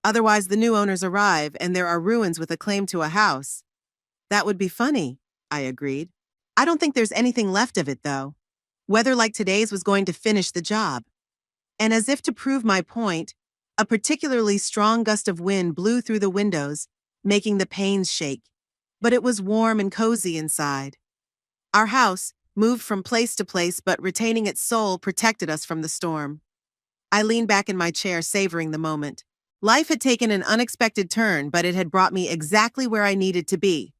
A: Otherwise, the new owners arrive and there are ruins with a claim to a house. That would be funny, I agreed. I don't think there's anything left of it, though. Weather like today's was going to finish the job. And as if to prove my point, a particularly strong gust of wind blew through the windows, making the panes shake. But it was warm and cozy inside. Our house, moved from place to place but retaining its soul, protected us from the storm. I leaned back in my chair, savoring the moment. Life had taken an unexpected turn, but it had brought me exactly where I needed to be.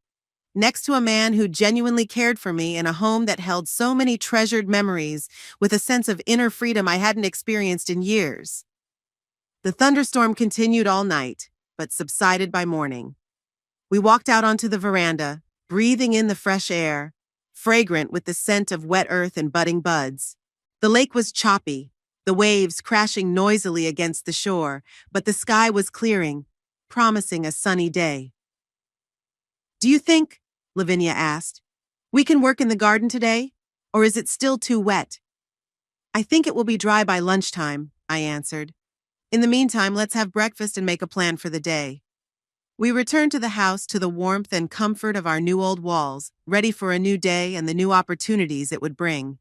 A: Next to a man who genuinely cared for me in a home that held so many treasured memories, with a sense of inner freedom I hadn't experienced in years. The thunderstorm continued all night. but subsided by morning. We walked out onto the veranda, breathing in the fresh air, fragrant with the scent of wet earth and budding buds. The lake was choppy, the waves crashing noisily against the shore, but the sky was clearing, promising a sunny day. "Do you think," Lavinia asked, "we can work in the garden today? Or is it still too wet?" "I think it will be dry by lunchtime," I answered. "In the meantime, let's have breakfast and make a plan for the day." We returned to the house to the warmth and comfort of our new old walls, ready for a new day and the new opportunities it would bring.